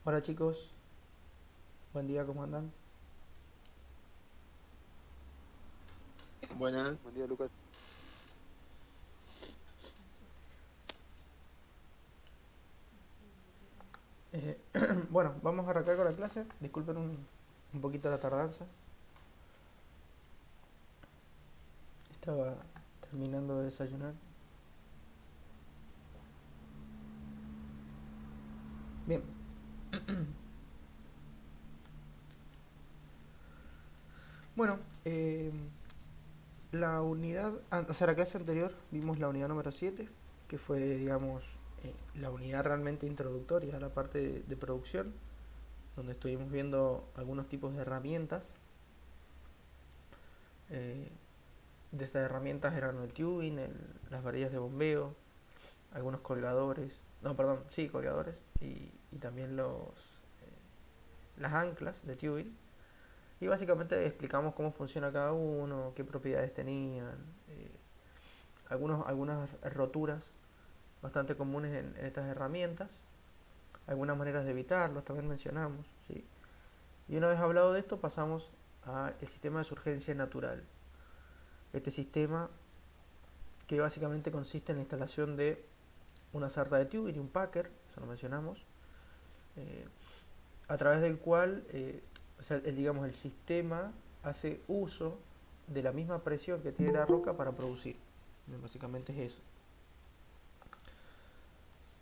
Hola chicos, buen día, ¿cómo andan? Buenas. Buen día, Lucas. Eh, bueno, vamos a arrancar con la clase. Disculpen un poquito la tardanza. Estaba terminando de desayunar. Bien, bueno, la unidad, o sea, la clase anterior vimos la unidad número 7, que fue, digamos, la unidad realmente introductoria a la parte de producción, donde estuvimos viendo algunos tipos de herramientas. Eh, de estas herramientas eran el tubing, las varillas de bombeo, algunos colgadores, no, perdón, sí, colgadores, y también las anclas de tubing. Y básicamente explicamos cómo funciona cada uno, qué propiedades tenían, eh, algunas roturas bastante comunes en estas herramientas, algunas maneras de evitarlos también mencionamos, ¿sí? Y una vez hablado de esto pasamos al sistema de surgencia natural. Este sistema que básicamente consiste en la instalación de una sarta de tubing y un packer, eso lo mencionamos, eh, a través del cual, o sea, digamos, el sistema hace uso de la misma presión que tiene la roca para producir. Básicamente es eso.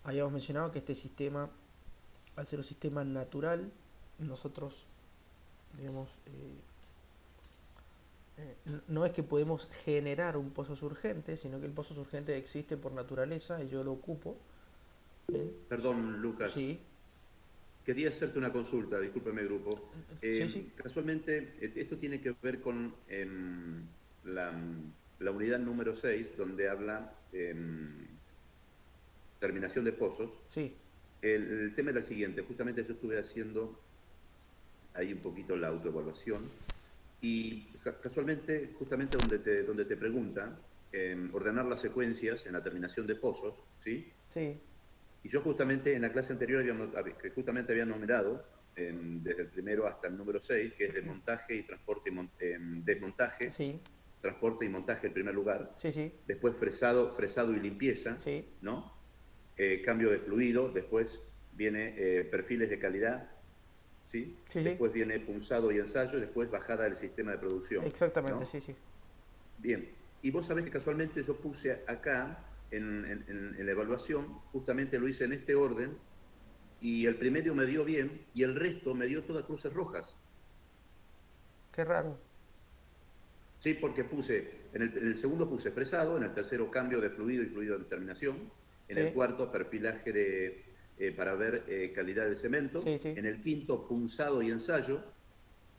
Habíamos mencionado que este sistema, al ser un sistema natural, nosotros, digamos, no es que podemos generar un pozo surgente, sino que el pozo surgente existe por naturaleza y yo lo ocupo. ¿Bien? Perdón, Lucas. Sí, Quería hacerte una consulta, discúlpeme, grupo. sí, sí, Casualmente, esto tiene que ver con la unidad número 6, donde habla terminación de pozos. sí, El tema era el siguiente, justamente yo estuve haciendo ahí un poquito la autoevaluación y casualmente, justamente donde te pregunta, ordenar las secuencias en la terminación de pozos, ¿sí? sí, Y yo justamente en la clase anterior que justamente había numerado desde el primero hasta el número 6, que es desmontaje y transporte desmontaje, sí, transporte y montaje en primer lugar, sí, sí, después fresado y limpieza, sí, ¿no? Cambio de fluido, después viene perfiles de calidad, ¿sí? sí, sí, Después viene punzado y ensayo, y después bajada del sistema de producción, exactamente, ¿no? sí, sí. Bien, y vos sabés que casualmente yo puse acá en la evaluación, justamente lo hice en este orden, y el primero me dio bien y el resto me dio todas cruces rojas. Qué raro. Sí, porque en el segundo puse fresado, en el tercero cambio de fluido y fluido de terminación, en el Sí, cuarto perfilaje para ver calidad del sí, cemento, sí, en el quinto punzado y ensayo,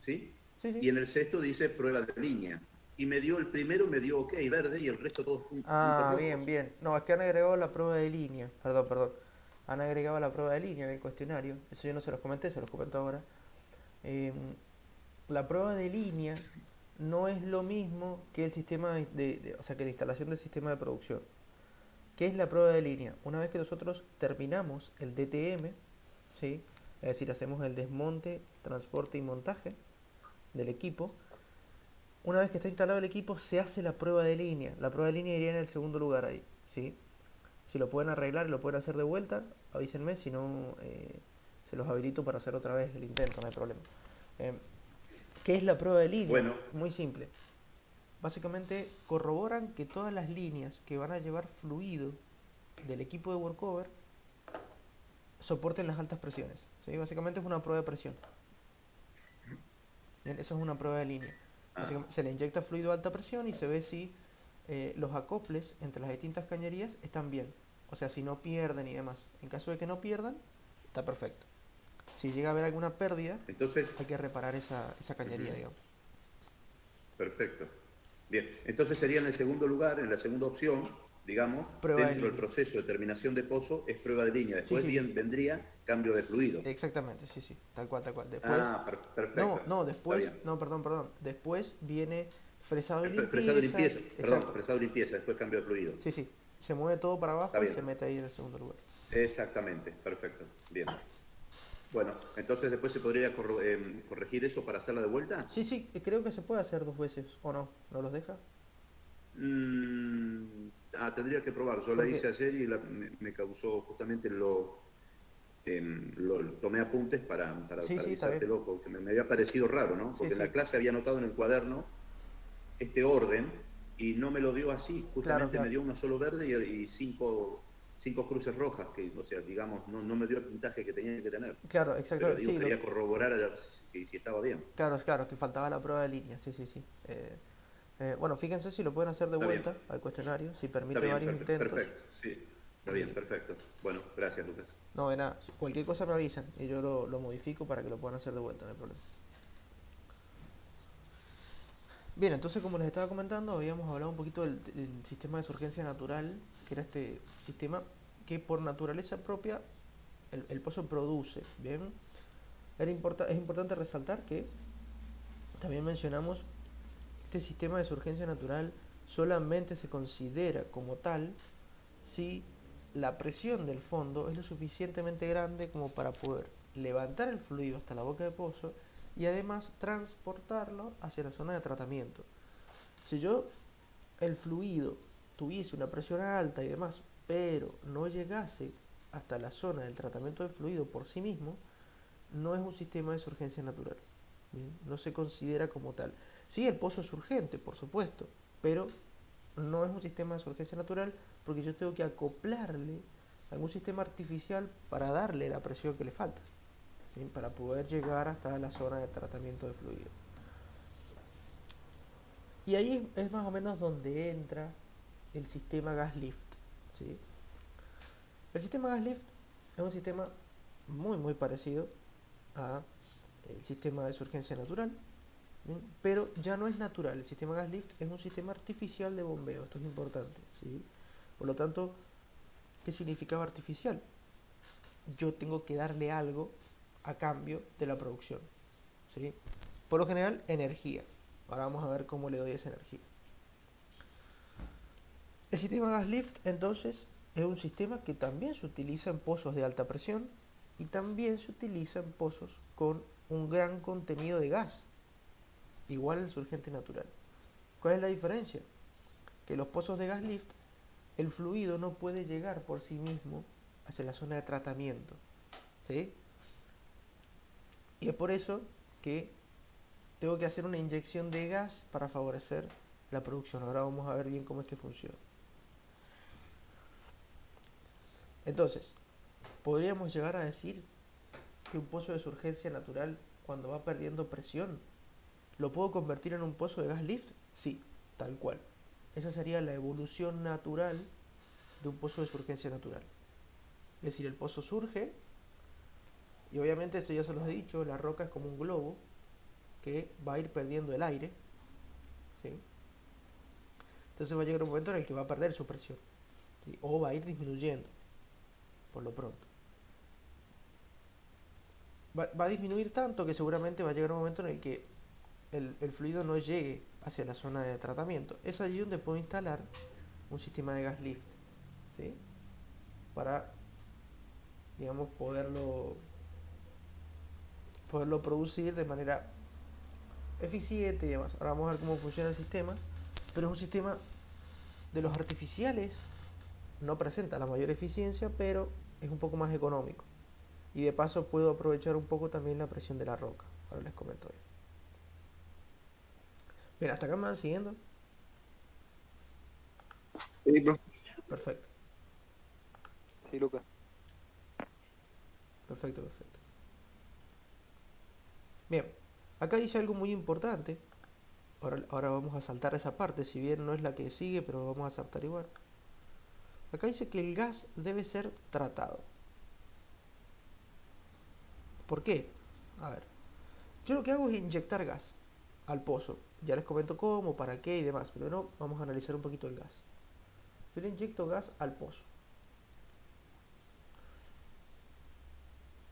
¿sí? sí, sí. Y en el sexto dice prueba de línea. Y me dio el primero, me dio ok verde y el resto todos puntos Ah, bien, rojos. bien. No, es que han agregado la prueba de línea. Perdón, perdón. Han agregado la prueba de línea en el cuestionario. Eso yo no se los comenté, se los comento ahora. Eh, la prueba de línea no es lo mismo que el sistema o sea, que la instalación del sistema de producción. ¿Qué es la prueba de línea? Una vez que nosotros terminamos el DTM, ¿sí? Es decir, hacemos el desmonte, transporte y montaje del equipo. Una vez que está instalado el equipo, se hace la prueba de línea. La prueba de línea iría en el segundo lugar ahí, ¿sí? Si lo pueden arreglar y lo pueden hacer de vuelta, avísenme, si no, se los habilito para hacer otra vez el intento, no hay problema. Eh, ¿Qué es la prueba de línea? Bueno, Muy simple. Básicamente corroboran que todas las líneas que van a llevar fluido del equipo de workover soporten las altas presiones. ¿Sí? Básicamente es una prueba de presión. Bien, eso es una prueba de línea. ah, Básicamente se le inyecta fluido a alta presión y se ve si los acoples entre las distintas cañerías están bien. O sea, si no pierden y demás. En caso de que no pierdan, está perfecto. Si llega a haber alguna pérdida, entonces, hay que reparar esa cañería, ujú, digamos. perfecto. Bien, entonces sería en el segundo lugar, en la segunda opción, digamos, Prueba de dentro del línea. proceso de terminación de pozo, es prueba de línea. Sí, Después sí, sí. vendría cambio de fluido. Exactamente, sí, sí. Tal cual, tal cual. Después. Ah, perfecto. No, no, Está después. bien. No, perdón, perdón. Después viene fresado y Fresado y limpieza. limpieza, perdón, Exacto. fresado y limpieza, después cambio de fluido. Sí, sí. Se mueve todo para Está abajo y se bien. mete ahí en el segundo lugar. Exactamente, perfecto. Bien. Bueno, entonces después se podría corregir eso para hacerla de vuelta. Sí, sí, creo que se puede hacer dos veces, ¿o no? ¿No los deja? Tendría que probar. Yo la Porque, hice ayer y me causó justamente tomé apuntes sí, para sí, está bien. avisártelo, porque me había parecido raro, ¿no? Sí, Porque en la sí, clase había notado en el cuaderno este orden y no me lo dio así. claro, Justamente me claro. dio uno solo verde y cinco cruces rojas, que, o sea, digamos, no me dio el puntaje que tenía que tener. Claro, Pero exacto, digo, sí, quería corroborar a ver si estaba bien. claro, claro, que faltaba la prueba de línea, sí, sí, sí. Bueno, fíjense si lo pueden hacer de Está bien, vuelta al cuestionario, si está permite bien, varios intentos. perfecto, sí, está bien, Y perfecto. Bueno, gracias, Lucas. no, de nada, cualquier cosa me avisan y yo lo modifico para que lo puedan hacer de vuelta, no hay problema. Bien, entonces como les estaba comentando, habíamos hablado un poquito del sistema de surgencia natural, que era este sistema que por naturaleza propia el pozo produce. Bien, es importante resaltar que también mencionamos este sistema de surgencia natural solamente se considera como tal si la presión del fondo es lo suficientemente grande como para poder levantar el fluido hasta la boca de pozo y además transportarlo hacia la zona de tratamiento. Si yo el fluido tuviese una presión alta y demás, pero no llegase hasta la zona del tratamiento del fluido por sí mismo, no es un sistema de surgencia natural. ¿Bien? No se considera como tal. Sí, el pozo es urgente, por supuesto, pero no es un sistema de surgencia natural porque yo tengo que acoplarle algún sistema artificial para darle la presión que le falta, ¿bien? Para poder llegar hasta la zona de tratamiento de fluido. Y ahí es más o menos donde entra el sistema gas lift. ¿Sí? El sistema gas lift es un sistema muy parecido al sistema de surgencia natural, ¿bien? Pero ya no es natural. El sistema gas lift es un sistema artificial de bombeo. Esto es importante. ¿Sí? Por lo tanto, ¿qué significaba artificial? Yo tengo que darle algo a cambio de la producción. ¿Sí? Por lo general, energía. Ahora vamos a ver cómo le doy esa energía. El sistema gas lift, entonces, es un sistema que también se utiliza en pozos de alta presión y también se utiliza en pozos con un gran contenido de gas, igual al surgente natural. ¿Cuál es la diferencia? Que los pozos de gas lift, el fluido no puede llegar por sí mismo hacia la zona de tratamiento. ¿Sí? Y es por eso que tengo que hacer una inyección de gas para favorecer la producción. Ahora vamos a ver bien cómo es que funciona. Entonces, podríamos llegar a decir que un pozo de surgencia natural, cuando va perdiendo presión, ¿lo puedo convertir en un pozo de gas lift? Sí, tal cual. Esa sería la evolución natural de un pozo de surgencia natural. Es decir, el pozo surge, y obviamente esto ya se los he dicho, la roca es como un globo que va a ir perdiendo el aire, ¿sí? Entonces va a llegar un momento en el que va a perder su presión, ¿sí? O va a ir disminuyendo, por lo pronto. Va a disminuir tanto que seguramente va a llegar un momento en el que el fluido no llegue hacia la zona de tratamiento. Es allí donde puedo instalar un sistema de gas lift, ¿sí? Para, digamos, poderlo producir de manera eficiente y demás. Ahora vamos a ver cómo funciona el sistema, pero es un sistema de los artificiales, no presenta la mayor eficiencia, pero es un poco más económico. Y de paso puedo aprovechar un poco también la presión de la roca. Ahora les comento yo. Bien, hasta acá me van siguiendo. Sí, bro. Perfecto, Sí, Lucas. perfecto. Bien, acá dice algo muy importante. Ahora vamos a saltar esa parte, si bien no es la que sigue, pero vamos a saltar igual. Acá dice que el gas debe ser tratado. ¿Por qué? A ver, yo lo que hago es inyectar gas al pozo. Ya les comento cómo, para qué y demás, pero no vamos a analizar un poquito el gas. Yo le inyecto gas al pozo.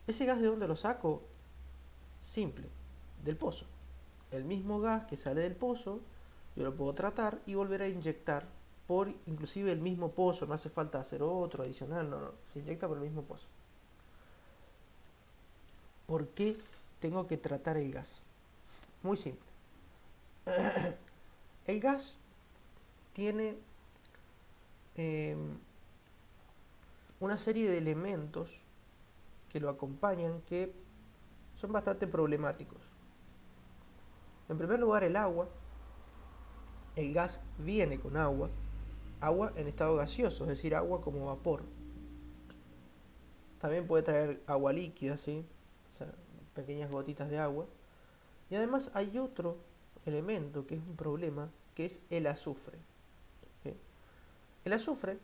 ¿Ese gas de dónde lo saco? Simple, del pozo. El mismo gas que sale del pozo, yo lo puedo tratar y volver a inyectar por inclusive el mismo pozo, no hace falta hacer otro adicional, no, se inyecta por el mismo pozo. ¿por qué tengo que tratar el gas? Muy simple. El gas tiene una serie de elementos que lo acompañan que son bastante problemáticos. En primer lugar, el agua. El gas viene con agua, agua en estado gaseoso, es decir, agua como vapor. También puede traer agua líquida, ¿sí? O sea, pequeñas gotitas de agua. Y además hay otro elemento que es un problema, que es el azufre. ¿Sí? El azufre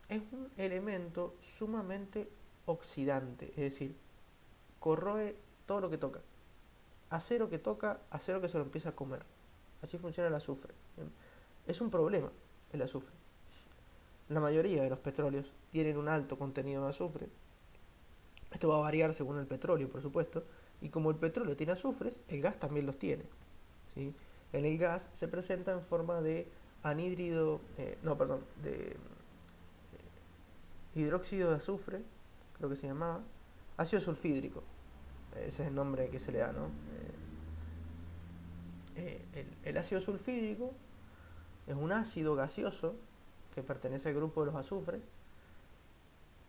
es un elemento sumamente oxidante, es decir, corroe todo lo que toca. Acero que toca, acero que se lo empieza a comer. Así funciona el azufre. Es un problema el azufre. La mayoría de los petróleos tienen un alto contenido de azufre. Esto va a variar según el petróleo, por supuesto. Y como el petróleo tiene azufres, el gas también los tiene. ¿Sí? En el gas se presenta en forma de anhídrido, de hidróxido de azufre, creo que se llamaba, ácido sulfídrico. Ese es el nombre que se le da, ¿no? El ácido sulfídrico es un ácido gaseoso que pertenece al grupo de los azufres,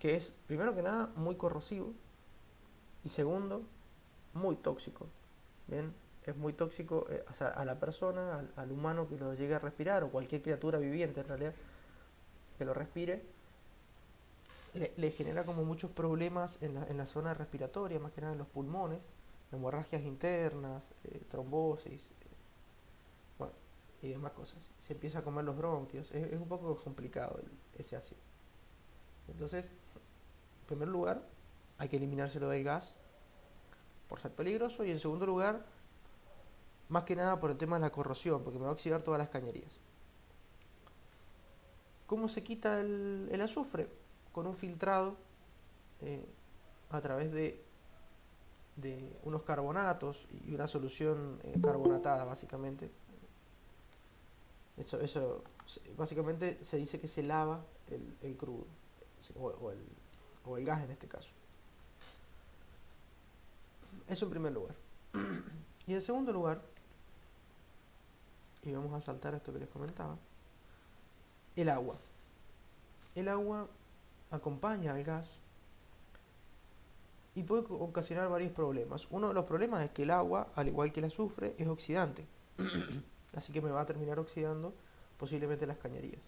que es, primero que nada, muy corrosivo y segundo, muy tóxico. Bien, es muy tóxico o sea, a la persona, al humano que lo llegue a respirar o cualquier criatura viviente en realidad que lo respire, le genera como muchos problemas en la zona respiratoria, más que nada en los pulmones, hemorragias internas, trombosis, bueno, y demás cosas. Se empieza a comer los bronquios, es un poco complicado ese ácido. Entonces, en primer lugar, hay que eliminárselo del gas por ser peligroso y en segundo lugar, más que nada por el tema de la corrosión, porque me va a oxidar todas las cañerías. ¿Cómo se quita el azufre? Con un filtrado a través de unos carbonatos y una solución carbonatada, básicamente. Eso básicamente se dice que se lava el crudo o el gas en este caso. Eso en primer lugar. Y en segundo lugar, y vamos a saltar a esto que les comentaba, el agua. El agua acompaña al gas y puede ocasionar varios problemas. Uno de los problemas es que el agua, al igual que el azufre, es oxidante. Así que me va a terminar oxidando posiblemente las cañerías.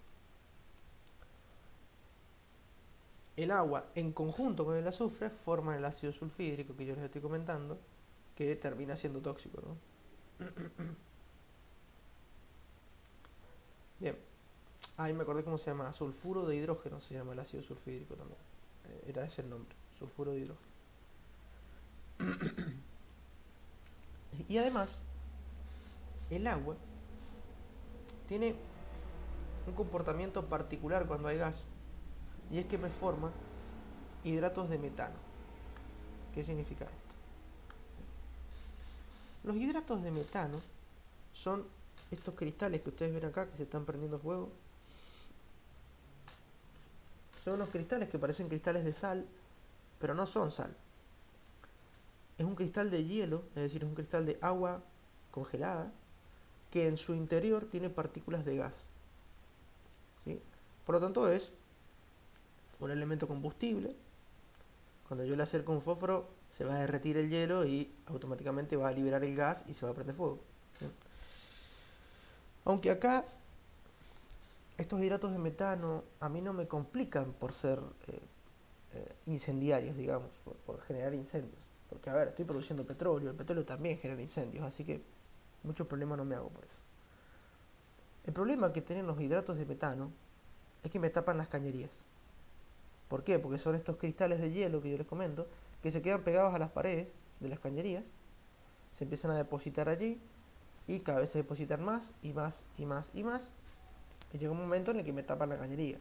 El agua, en conjunto con el azufre, forman el ácido sulfídrico que yo les estoy comentando, que termina siendo tóxico, ¿no? Bien. Ahí me acordé cómo se llama. Sulfuro de hidrógeno se llama el ácido sulfídrico también. Era ese el nombre. Sulfuro de hidrógeno. Y además, el agua tiene un comportamiento particular cuando hay gas. Y es que me forma hidratos de metano. ¿Qué significa esto? Los hidratos de metano son estos cristales que ustedes ven acá que se están prendiendo fuego. Son unos cristales que parecen cristales de sal, pero no son sal. Es un cristal de hielo, es decir, es un cristal de agua congelada, que en su interior tiene partículas de gas. ¿Sí? Por lo tanto es un elemento combustible. Cuando yo le acerco un fósforo, se va a derretir el hielo y automáticamente va a liberar el gas y se va a prender fuego. ¿Sí? Aunque acá estos hidratos de metano a mí no me complican por ser incendiarios, digamos, por generar incendios. Porque, a ver, estoy produciendo petróleo, el petróleo también genera incendios, así que mucho problema no me hago por eso. El problema que tienen los hidratos de metano es que me tapan las cañerías. ¿Por qué? Porque son estos cristales de hielo que yo les comento, que se quedan pegados a las paredes de las cañerías, se empiezan a depositar allí, y cada vez se depositan más, y más, y más, y más, y llega un momento en el que me tapan la cañería.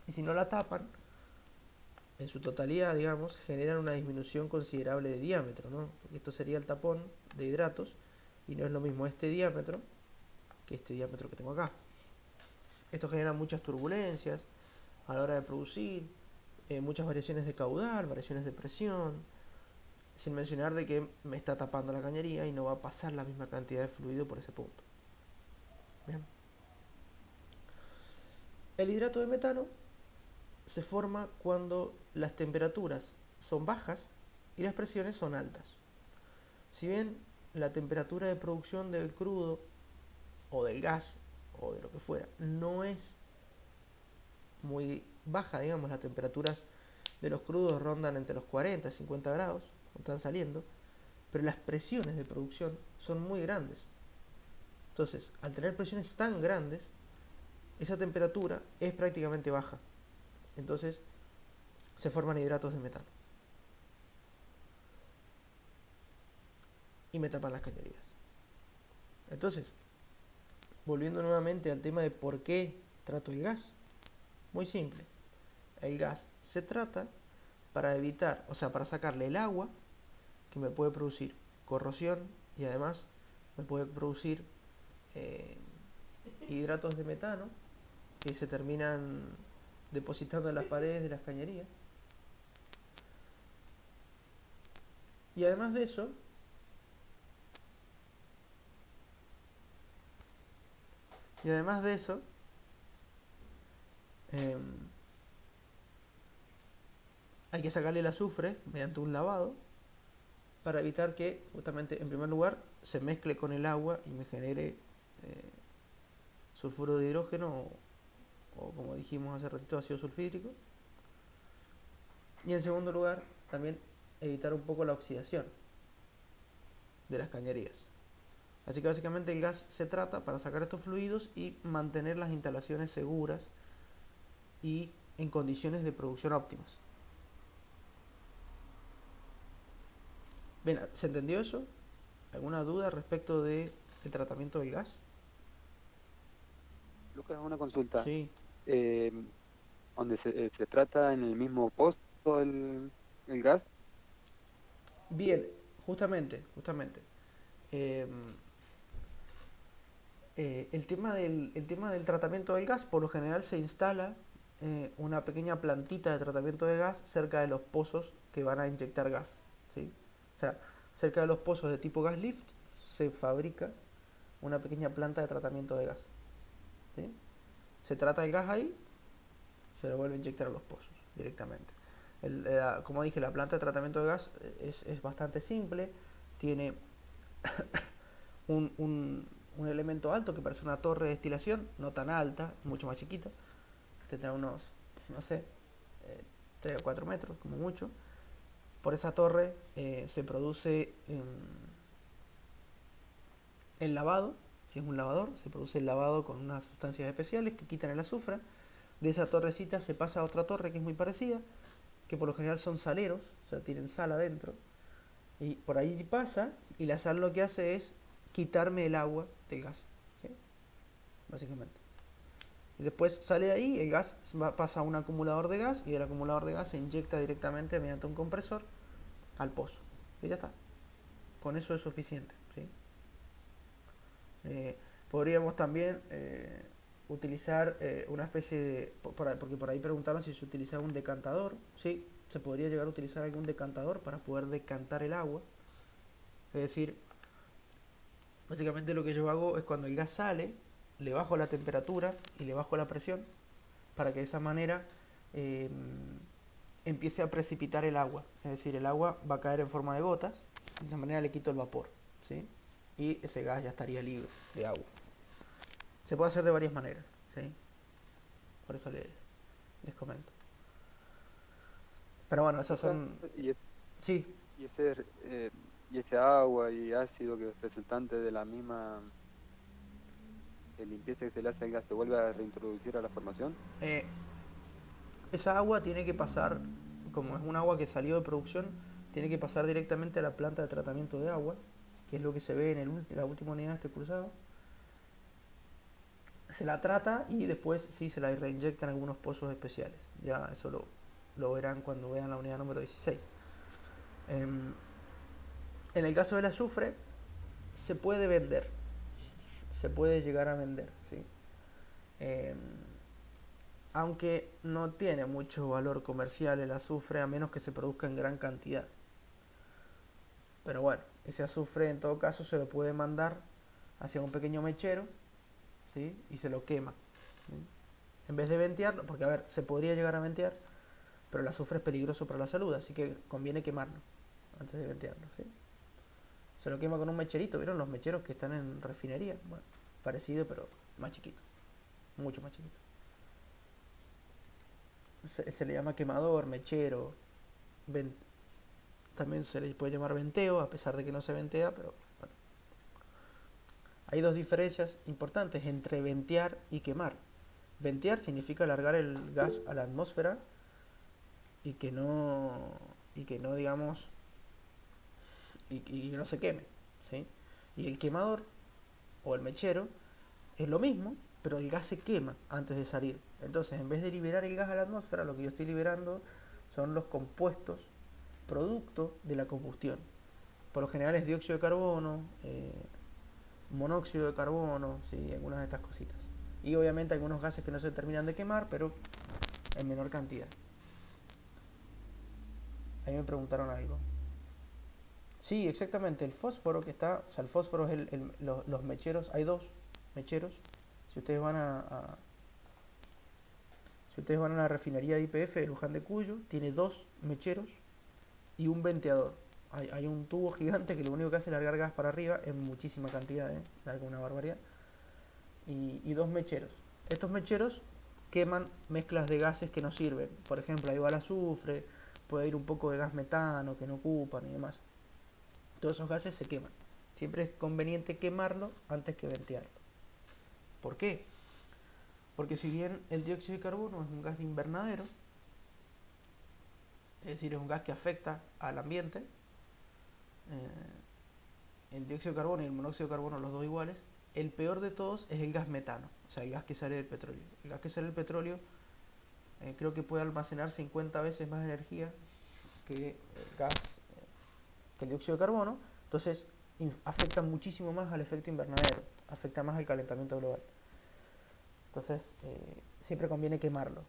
Y si no la tapan, en su totalidad, digamos, generan una disminución considerable de diámetro, ¿no? Porque esto sería el tapón de hidratos, y no es lo mismo este diámetro que este diámetro que tengo acá. Esto genera muchas turbulencias a la hora de producir, muchas variaciones de caudal, variaciones de presión, sin mencionar de que me está tapando la cañería y no va a pasar la misma cantidad de fluido por ese punto. Bien. El hidrato de metano se forma cuando las temperaturas son bajas y las presiones son altas. Si bien la temperatura de producción del crudo o del gas o de lo que fuera no es muy baja, digamos, las temperaturas de los crudos rondan entre los 40 y 50 grados, están saliendo, pero las presiones de producción son muy grandes. Entonces, al tener presiones tan grandes, esa temperatura es prácticamente baja. Entonces, se forman hidratos de metano. Y me tapan las cañerías. Entonces, volviendo nuevamente al tema de por qué trato el gas. Muy simple. El gas se trata para evitar, o sea, para sacarle el agua que me puede producir corrosión y además me puede producir eh, hidratos de metano que se terminan depositando en las paredes de las cañerías. Y además de eso, y además de eso, eh, hay que sacarle el azufre mediante un lavado para evitar que, justamente, en primer lugar, se mezcle con el agua y me genere sulfuro de hidrógeno o como dijimos hace ratito, ácido sulfídrico. Y en segundo lugar, también evitar un poco la oxidación de las cañerías. Así que básicamente el gas se trata para sacar estos fluidos y mantener las instalaciones seguras y en condiciones de producción óptimas. Bien, ¿se entendió eso? ¿Alguna duda respecto del tratamiento del gas? Lucas, una consulta. Sí. Eh, ¿Donde se trata en el mismo pozo el gas? Bien, justamente. Eh, el tema del tratamiento del gas, por lo general se instala una pequeña plantita de tratamiento de gas cerca de los pozos que van a inyectar gas, ¿sí? O sea, cerca de los pozos de tipo gas lift se fabrica una pequeña planta de tratamiento de gas, ¿sí? Se trata el gas ahí, se lo vuelve a inyectar a los pozos directamente. Como dije, la planta de tratamiento de gas es bastante simple, tiene un elemento alto que parece una torre de destilación, no tan alta, mucho más chiquita, tendrá unos, no sé, 3 o 4 metros, como mucho. Por esa torre se produce el lavado, si es un lavador, se produce el lavado con unas sustancias especiales que quitan el azufre. De esa torrecita se pasa a otra torre que es muy parecida, que por lo general son saleros, o sea, tienen sal adentro, y por ahí pasa, y la sal lo que hace es quitarme el agua del gas, ¿sí? Básicamente. Y después sale de ahí, el gas pasa a un acumulador de gas, y el acumulador de gas se inyecta directamente mediante un compresor al pozo. Y ya está. Con eso es suficiente, ¿sí? Podríamos también utilizar una especie de... Porque por ahí preguntaron si se utilizaba un decantador. Sí, se podría llegar a utilizar algún decantador para poder decantar el agua. Es decir, básicamente lo que yo hago es cuando el gas sale, le bajo la temperatura y le bajo la presión para que de esa manera eh, empiece a precipitar el agua. Es decir, el agua va a caer en forma de gotas, de esa manera le quito el vapor, ¿sí? Y ese gas ya estaría libre de agua. Se puede hacer de varias maneras, ¿sí? Por eso les comento. Pero bueno, esas Lucas, son... y, es- Sí, y ese, eh, y ese agua y ácido que es resultante de la misma limpieza que se le hace al gas, ¿se vuelve a reintroducir a la formación? eh, esa agua tiene que pasar, como es un agua que salió de producción, tiene que pasar directamente a la planta de tratamiento de agua, que es lo que se ve en la última unidad de este cruzado. Se la trata y después sí se la reinyectan en algunos pozos especiales. Ya eso lo verán cuando vean la unidad número 16. En el caso del azufre, se puede vender, se puede llegar a vender, ¿sí? Em, Aunque no tiene mucho valor comercial el azufre a menos que se produzca en gran cantidad. Pero bueno, ese azufre en todo caso se lo puede mandar hacia un pequeño mechero, ¿sí? Y se lo quema, ¿sí? En vez de ventearlo, porque a ver, se podría llegar a ventear, pero el azufre es peligroso para la salud, así que conviene quemarlo antes de ventearlo, ¿sí? Se lo quema con un mecherito, ¿vieron los mecheros que están en refinería? Bueno, parecido, pero más chiquito, mucho más chiquito. Se le llama quemador, mechero, ven- también se le puede llamar venteo, a pesar de que no se ventea, pero bueno. Hay dos diferencias importantes entre ventear y quemar. Ventear significa largar el gas a la atmósfera y que no, y que no digamos, y que no se queme, ¿sí? Y el quemador o el mechero es lo mismo, pero el gas se quema antes de salir. Entonces, en vez de liberar el gas a la atmósfera, lo que yo estoy liberando son los compuestos producto de la combustión. Por lo general es dióxido de carbono, monóxido de carbono, ¿sí? Algunas de estas cositas. Y obviamente algunos gases que no se terminan de quemar, pero en menor cantidad. Ahí me preguntaron algo. Sí, exactamente, el fósforo que está, o sea, el fósforo es los mecheros, hay dos mecheros. Si ustedes van si ustedes van a la refinería de YPF de Luján de Cuyo, tiene dos mecheros y un venteador. Hay un tubo gigante que lo único que hace es largar gas para arriba en muchísima cantidad, larga una barbaridad. Y dos mecheros. Estos mecheros queman mezclas de gases que no sirven. Por ejemplo, ahí va el azufre, puede ir un poco de gas metano que no ocupan y demás. Todos esos gases se queman. Siempre es conveniente quemarlo antes que ventearlo. ¿Por qué? Porque si bien el dióxido de carbono es un gas de invernadero, es decir, es un gas que afecta al ambiente, el dióxido de carbono y el monóxido de carbono, los dos iguales, el peor de todos es el gas metano, o sea, el gas que sale del petróleo. El gas que sale del petróleo creo que puede almacenar 50 veces más energía que el gas, que el dióxido de carbono, entonces afecta muchísimo más al efecto invernadero, afecta más al calentamiento global. Entonces, siempre conviene quemarlo.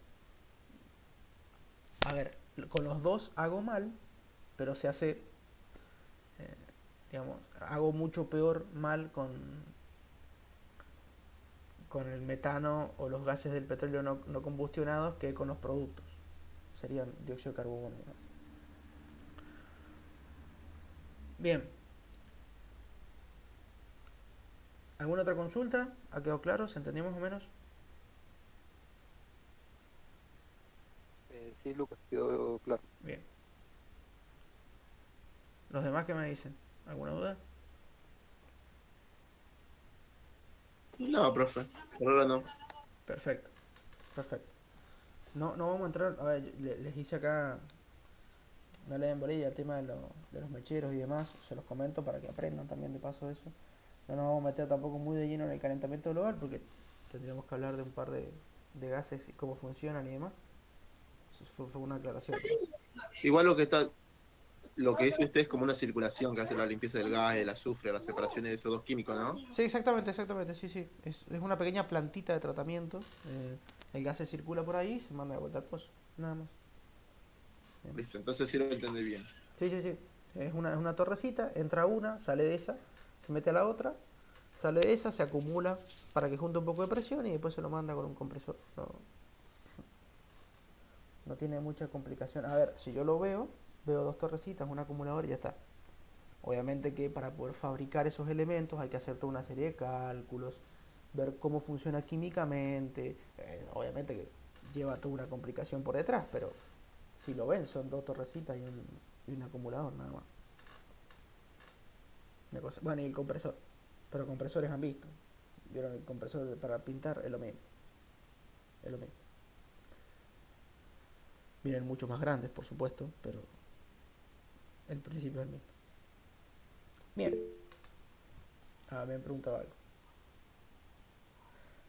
A ver, con los dos hago mal, pero se hace, digamos, hago mucho peor mal con el metano o los gases del petróleo no combustionados que con los productos. Serían dióxido de carbono y demás. Bien, ¿alguna otra consulta? ¿Ha quedado claro? ¿Se entendió más o menos? Sí, Lucas, quedó claro. Bien. ¿Los demás qué me dicen? ¿Alguna duda? No, profe, por ahora no. Perfecto, perfecto. No vamos a entrar, a ver, les hice acá una ley en bolilla el tema de los mecheros y demás, se los comento para que aprendan también de paso eso. No nos vamos a meter tampoco muy de lleno en el calentamiento global porque tendríamos que hablar de un par de gases y cómo funcionan y demás. Eso fue una aclaración. Igual lo que dice usted es como una circulación que hace la limpieza del gas, el azufre, la separación de esos dos químicos, ¿no? Sí, exactamente, exactamente, sí, sí. Es una pequeña plantita de tratamiento. El gas se circula por ahí y se manda de vuelta al pozo. Nada más. Bien. Listo, entonces sí lo entendí bien. Sí, sí, sí. Es una torrecita, entra una, sale de esa, se mete a la otra, sale de esa, se acumula para que junte un poco de presión y después se lo manda con un compresor. No tiene mucha complicación. A ver, si yo lo veo dos torrecitas, un acumulador y ya está. Obviamente que para poder fabricar esos elementos hay que hacer toda una serie de cálculos, ver cómo funciona químicamente. Obviamente que lleva toda una complicación por detrás, pero si lo ven son dos torrecitas y un acumulador nada más. Una cosa. Bueno, y el compresor. Pero compresores han visto. Vieron el compresor para pintar, es lo mismo. Es lo mismo. Vienen mucho más grandes, por supuesto, pero el principio es el mismo. Bien. Me han preguntado algo.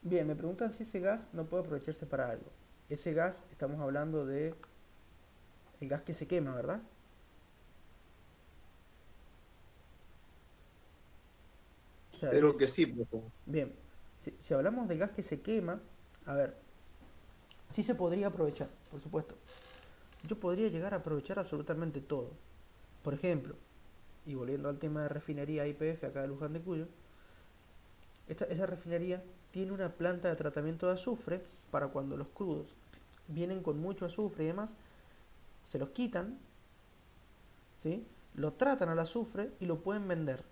Bien, me preguntan si ese gas no puede aprovecharse para algo. Ese gas, estamos hablando de el gas que se quema, ¿verdad? O sea, Creo que sí, profe. bien, si hablamos del gas que se quema, a ver, sí se podría aprovechar, por supuesto. Yo podría llegar a aprovechar absolutamente todo. Por ejemplo, y volviendo al tema de refinería YPF acá de Luján de Cuyo, esa refinería tiene una planta de tratamiento de azufre para cuando los crudos vienen con mucho azufre y demás, se los quitan, ¿sí? Lo tratan al azufre y lo pueden vender.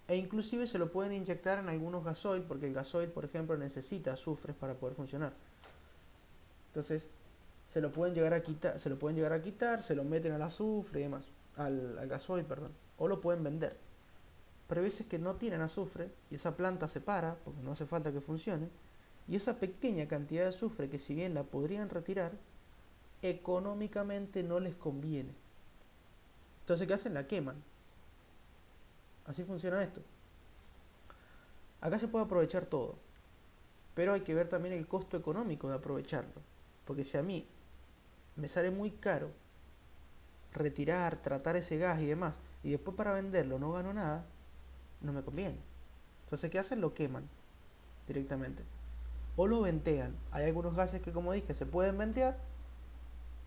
E inclusive se lo pueden inyectar en algunos gasoil, porque el gasoil, por ejemplo, necesita azufre para poder funcionar. Entonces, se lo pueden llegar a quitar, se lo meten al azufre y demás, al gasoil, perdón, o lo pueden vender. Pero hay veces que no tienen azufre y esa planta se para, porque no hace falta que funcione, y esa pequeña cantidad de azufre que si bien la podrían retirar, económicamente no les conviene. Entonces, ¿qué hacen? La queman. Así funciona esto. Acá se puede aprovechar todo, pero hay que ver también el costo económico de aprovecharlo. Porque si a mí me sale muy caro retirar, tratar ese gas y demás, y después para venderlo no gano nada, no me conviene. Entonces, ¿qué hacen? Lo queman directamente. O lo ventean. Hay algunos gases que, como dije, se pueden ventear,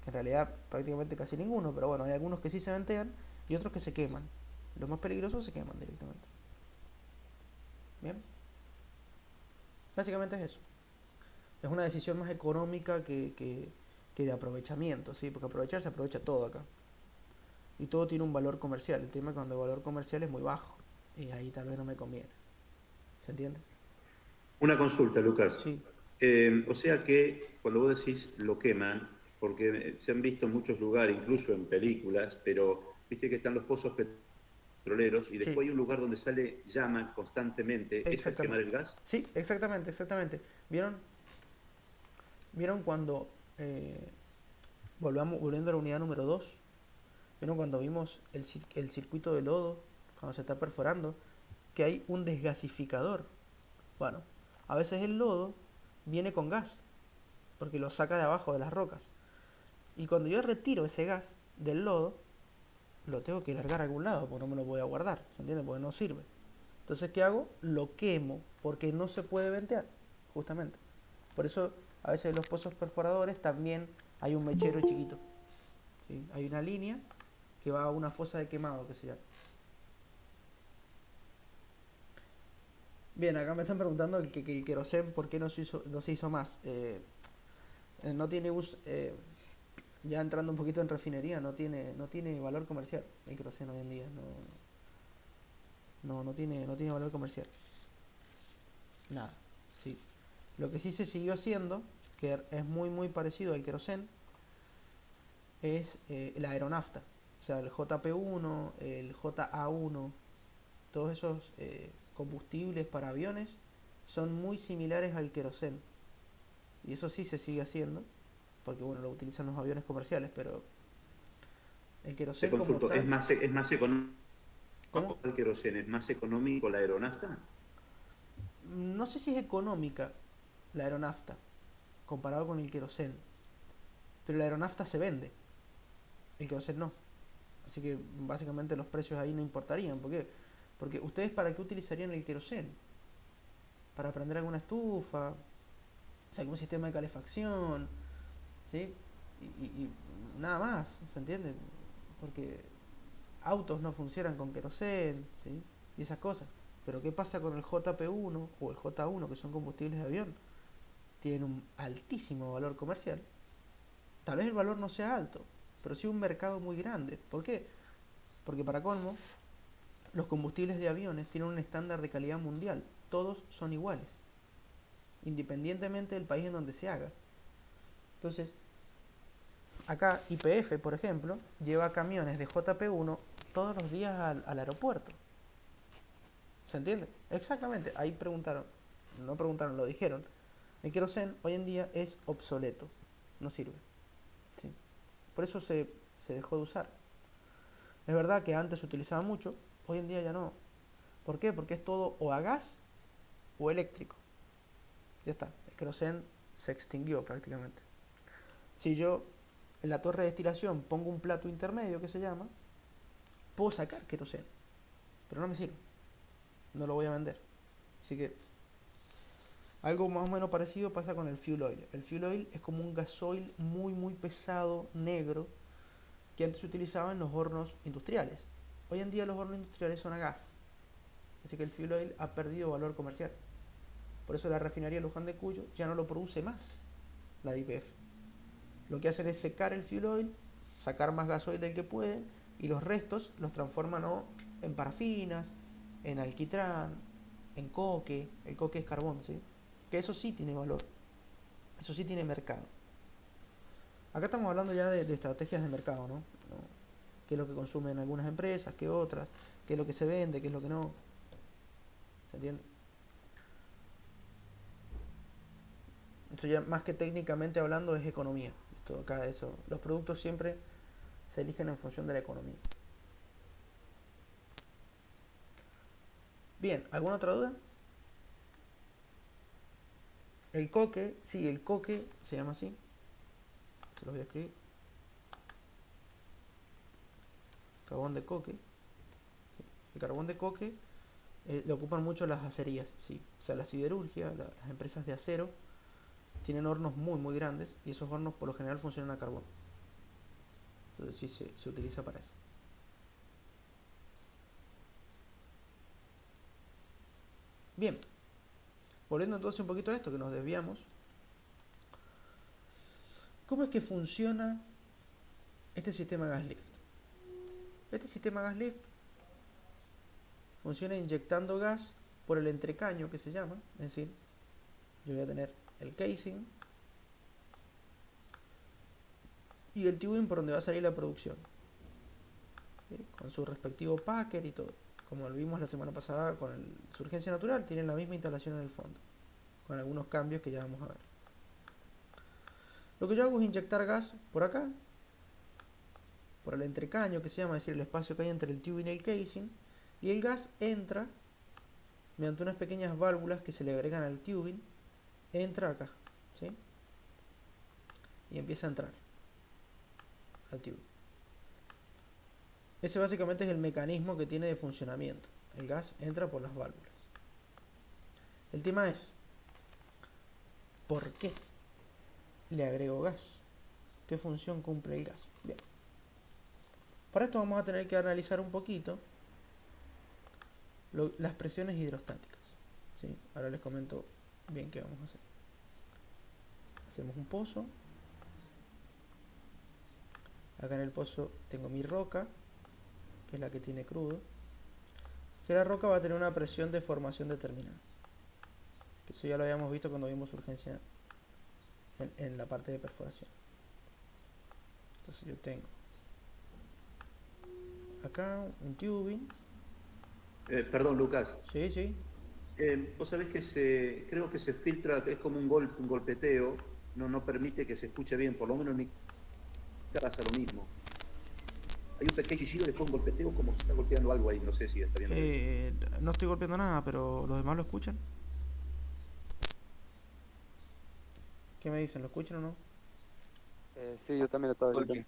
que en realidad prácticamente casi ninguno, pero bueno, hay algunos que sí se ventean y otros que se queman. Los más peligrosos se queman directamente. Bien. Básicamente es eso. Es una decisión más económica que de aprovechamiento, ¿sí? Porque aprovechar se aprovecha todo acá. Y todo tiene un valor comercial. El tema es cuando el valor comercial es muy bajo. Y ahí tal vez no me conviene. ¿Se entiende? Una consulta, Lucas. Sí. O sea que cuando vos decís lo queman, porque se han visto en muchos lugares, incluso en películas, pero viste que están los pozos petroleros y Sí. después hay un lugar donde sale llama constantemente. ¿Eso es quemar el gas? Sí, exactamente, exactamente. ¿Vieron cuando, volviendo a la unidad número 2, vieron cuando vimos el circuito de lodo, cuando se está perforando, que hay un desgasificador? Bueno, a veces el lodo viene con gas, porque lo saca de abajo de las rocas. Y cuando yo retiro ese gas del lodo, lo tengo que largar a algún lado, porque no me lo voy a guardar, ¿se entiende? Porque no sirve. Entonces, ¿qué hago? Lo quemo, porque no se puede ventear, justamente. Por eso, a veces en los pozos perforadores también hay un mechero chiquito, ¿sí? Hay una línea que va a una fosa de quemado, que se llama. Bien, acá me están preguntando que el querosén, ¿por qué no se hizo más? No tiene uso, ya entrando un poquito en refinería, no tiene valor comercial el queroseno hoy en día, no tiene valor comercial. Nada, sí. Lo que sí se siguió haciendo, que es muy parecido al querosén, es la aeronafta. O sea, el JP1, el JA1, todos esos combustibles para aviones son muy similares al querosén. Y eso sí se sigue haciendo, porque bueno, lo utilizan los aviones comerciales, pero el Te querosén como consulto, tal... es más económico ¿Cómo? el queroseno? ¿Es más económico la aeronafta? No sé si es económica la aeronafta comparado con el querosén, pero la aeronafta se vende, el querosén no. Así que básicamente los precios ahí no importarían. ¿Por qué? Porque ustedes, ¿para qué utilizarían el querosén? Para prender alguna estufa, o sea, algún sistema de calefacción, ¿sí? Y nada más, ¿se entiende? Porque autos no funcionan con querosén, ¿sí? Y esas cosas. Pero ¿qué pasa con el JP1 o el J1, que son combustibles de avión? Tienen un altísimo valor comercial. Tal vez el valor no sea alto, pero sí un mercado muy grande. ¿Por qué? Porque para colmo, los combustibles de aviones tienen un estándar de calidad mundial. Todos son iguales, independientemente del país en donde se haga. Entonces, acá YPF, por ejemplo, lleva camiones de JP1 todos los días al aeropuerto. ¿Se entiende? Exactamente. Ahí preguntaron, no preguntaron, lo dijeron. El querosén hoy en día es obsoleto, no sirve. ¿Sí? Por eso se dejó de usar. Es verdad que antes se utilizaba mucho, hoy en día ya no. ¿Por qué? Porque es todo o a gas o eléctrico. Ya está. El querosén se extinguió prácticamente. Si yo en la torre de destilación pongo un plato intermedio que se llama, puedo sacar querosén, pero no me sirve. No lo voy a vender. Así que algo más o menos parecido pasa con el fuel oil. El fuel oil es como un gasoil muy pesado, negro, que antes se utilizaba en los hornos industriales. Hoy en día los hornos industriales son a gas, así que el fuel oil ha perdido valor comercial. Por eso la refinería Luján de Cuyo ya no lo produce más, la de YPF. Lo que hacen es secar el fuel oil, sacar más gasoil del que pueden, y los restos los transforman en parafinas, en alquitrán, en coque. El coque es carbón, ¿sí? Que eso sí tiene valor, eso sí tiene mercado. Acá estamos hablando ya de estrategias de mercado, ¿no? Qué es lo que consumen algunas empresas, qué otras, qué es lo que se vende, qué es lo que no. ¿Se entiende? Esto ya más que técnicamente hablando es economía. Esto acá eso. Los productos siempre se eligen en función de la economía. Bien, ¿alguna otra duda? El coque, sí, el coque se llama así. Se los voy a escribir. Carbón de coque. El carbón de coque lo ocupan mucho las acerías, sí. O sea, la siderurgia, las empresas de acero tienen hornos muy grandes y esos hornos por lo general funcionan a carbón. Entonces sí se utiliza para eso. Bien, volviendo entonces un poquito a esto que nos desviamos. ¿Cómo es que funciona este sistema gas lift? Este sistema gas lift funciona inyectando gas por el entrecaño que se llama, es decir, yo voy a tener el casing y el tubing por donde va a salir la producción, ¿sí? Con su respectivo packer y todo. Como lo vimos la semana pasada con el Surgencia Natural, tienen la misma instalación en el fondo, con algunos cambios que ya vamos a ver. Lo que yo hago es inyectar gas por acá, por el entrecaño que se llama, es decir, el espacio que hay entre el tubing y el casing, y el gas entra mediante unas pequeñas válvulas que se le agregan al tubing, entra acá, ¿sí? Y empieza a entrar al tubing. Ese básicamente es el mecanismo que tiene de funcionamiento. El gas entra por las válvulas. El tema es, ¿por qué le agrego gas? ¿Qué función cumple el gas? Bien. Para esto vamos a tener que analizar un poquito las presiones hidrostáticas, ¿sí? Ahora les comento bien qué vamos a hacer. Hacemos un pozo. Acá en el pozo tengo mi roca, que es la que tiene crudo. Que la roca va a tener una presión de formación determinada. Que eso ya lo habíamos visto cuando vimos urgencia en la parte de perforación. Entonces yo tengo acá un tubing. Perdón, Lucas. Sí, sí. Vos sabés que creo que se filtra, que es como un golpeteo, no permite que se escuche bien, por lo menos en mi casa lo mismo. Hay un pequeño chillido, después un golpeteo como si está golpeando algo ahí, no sé si está bien. No estoy golpeando nada, pero los demás lo escuchan. ¿Qué me dicen? ¿Lo escuchan o no? Sí, yo también lo estaba escuchando.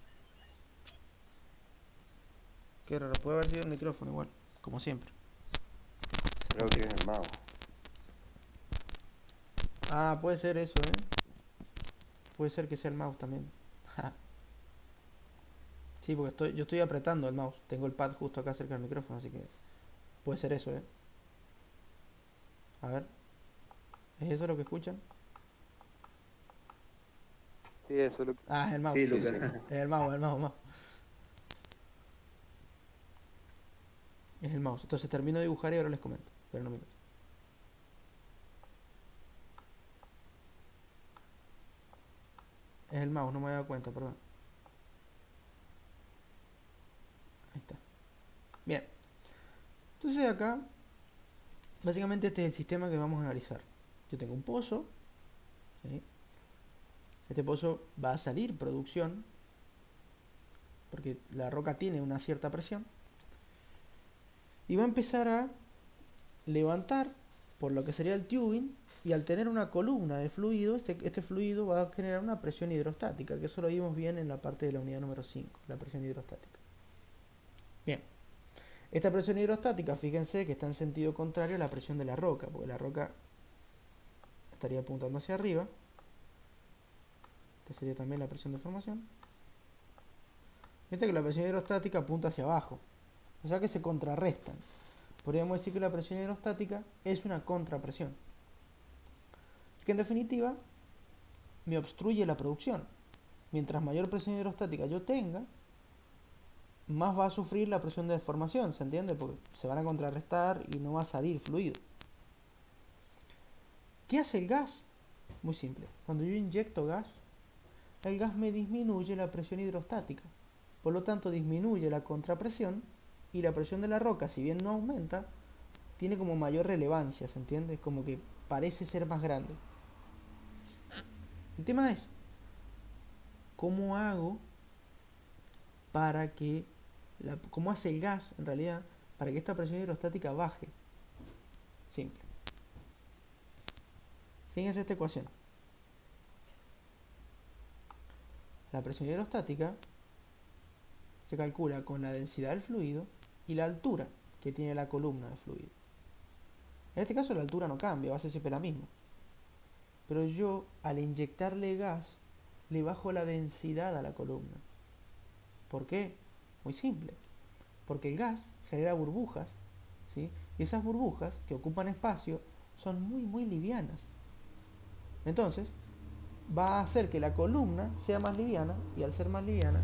Qué raro, puede haber sido el micrófono igual, como siempre. Creo que es el mouse. Ah, puede ser eso, Puede ser que sea el mouse también. Sí, porque yo estoy apretando el mouse. Tengo el pad justo acá cerca del micrófono, así que puede ser eso, A ver. ¿Es eso lo que escuchan? Sí, eso es lo que... Ah, es el mouse. Sí, Sí, Lucas. Es el mouse, el mouse. Es el mouse. Entonces termino de dibujar y ahora les comento. Pero no me... Es el mouse, no me había dado cuenta, perdón. Ahí está. Bien. Entonces acá, básicamente este es el sistema que vamos a analizar. Yo tengo un pozo, ¿sí? Este pozo va a salir producción, porque la roca tiene una cierta presión, y va a empezar a levantar por lo que sería el tubing, y al tener una columna de fluido, este fluido va a generar una presión hidrostática, que eso lo vimos bien en la parte de la unidad número 5, la presión hidrostática. Bien. Esta presión hidrostática, fíjense que está en sentido contrario a la presión de la roca, porque la roca estaría apuntando hacia arriba. Esta sería también la presión de formación. Viste que la presión hidrostática apunta hacia abajo. O sea que se contrarrestan. Podríamos decir que la presión hidrostática es una contrapresión. Que en definitiva me obstruye la producción. Mientras mayor presión hidrostática yo tenga, más va a sufrir la presión de deformación, ¿se entiende? Porque se van a contrarrestar y no va a salir fluido. ¿Qué hace el gas? Muy simple. Cuando yo inyecto gas, el gas me disminuye la presión hidrostática. Por lo tanto, disminuye la contrapresión y la presión de la roca, si bien no aumenta, tiene como mayor relevancia, ¿se entiende? Como que parece ser más grande. El tema es, ¿cómo hago para que, cómo hace el gas, en realidad, para que esta presión hidrostática baje? Simple. Fíjense esta ecuación. La presión hidrostática se calcula con la densidad del fluido y la altura que tiene la columna de fluido. En este caso la altura no cambia, va a ser siempre la misma. Pero yo, al inyectarle gas, le bajo la densidad a la columna. ¿Por qué? Muy simple. Porque el gas genera burbujas, ¿sí? Y esas burbujas, que ocupan espacio, son muy livianas. Entonces, va a hacer que la columna sea más liviana, y al ser más liviana,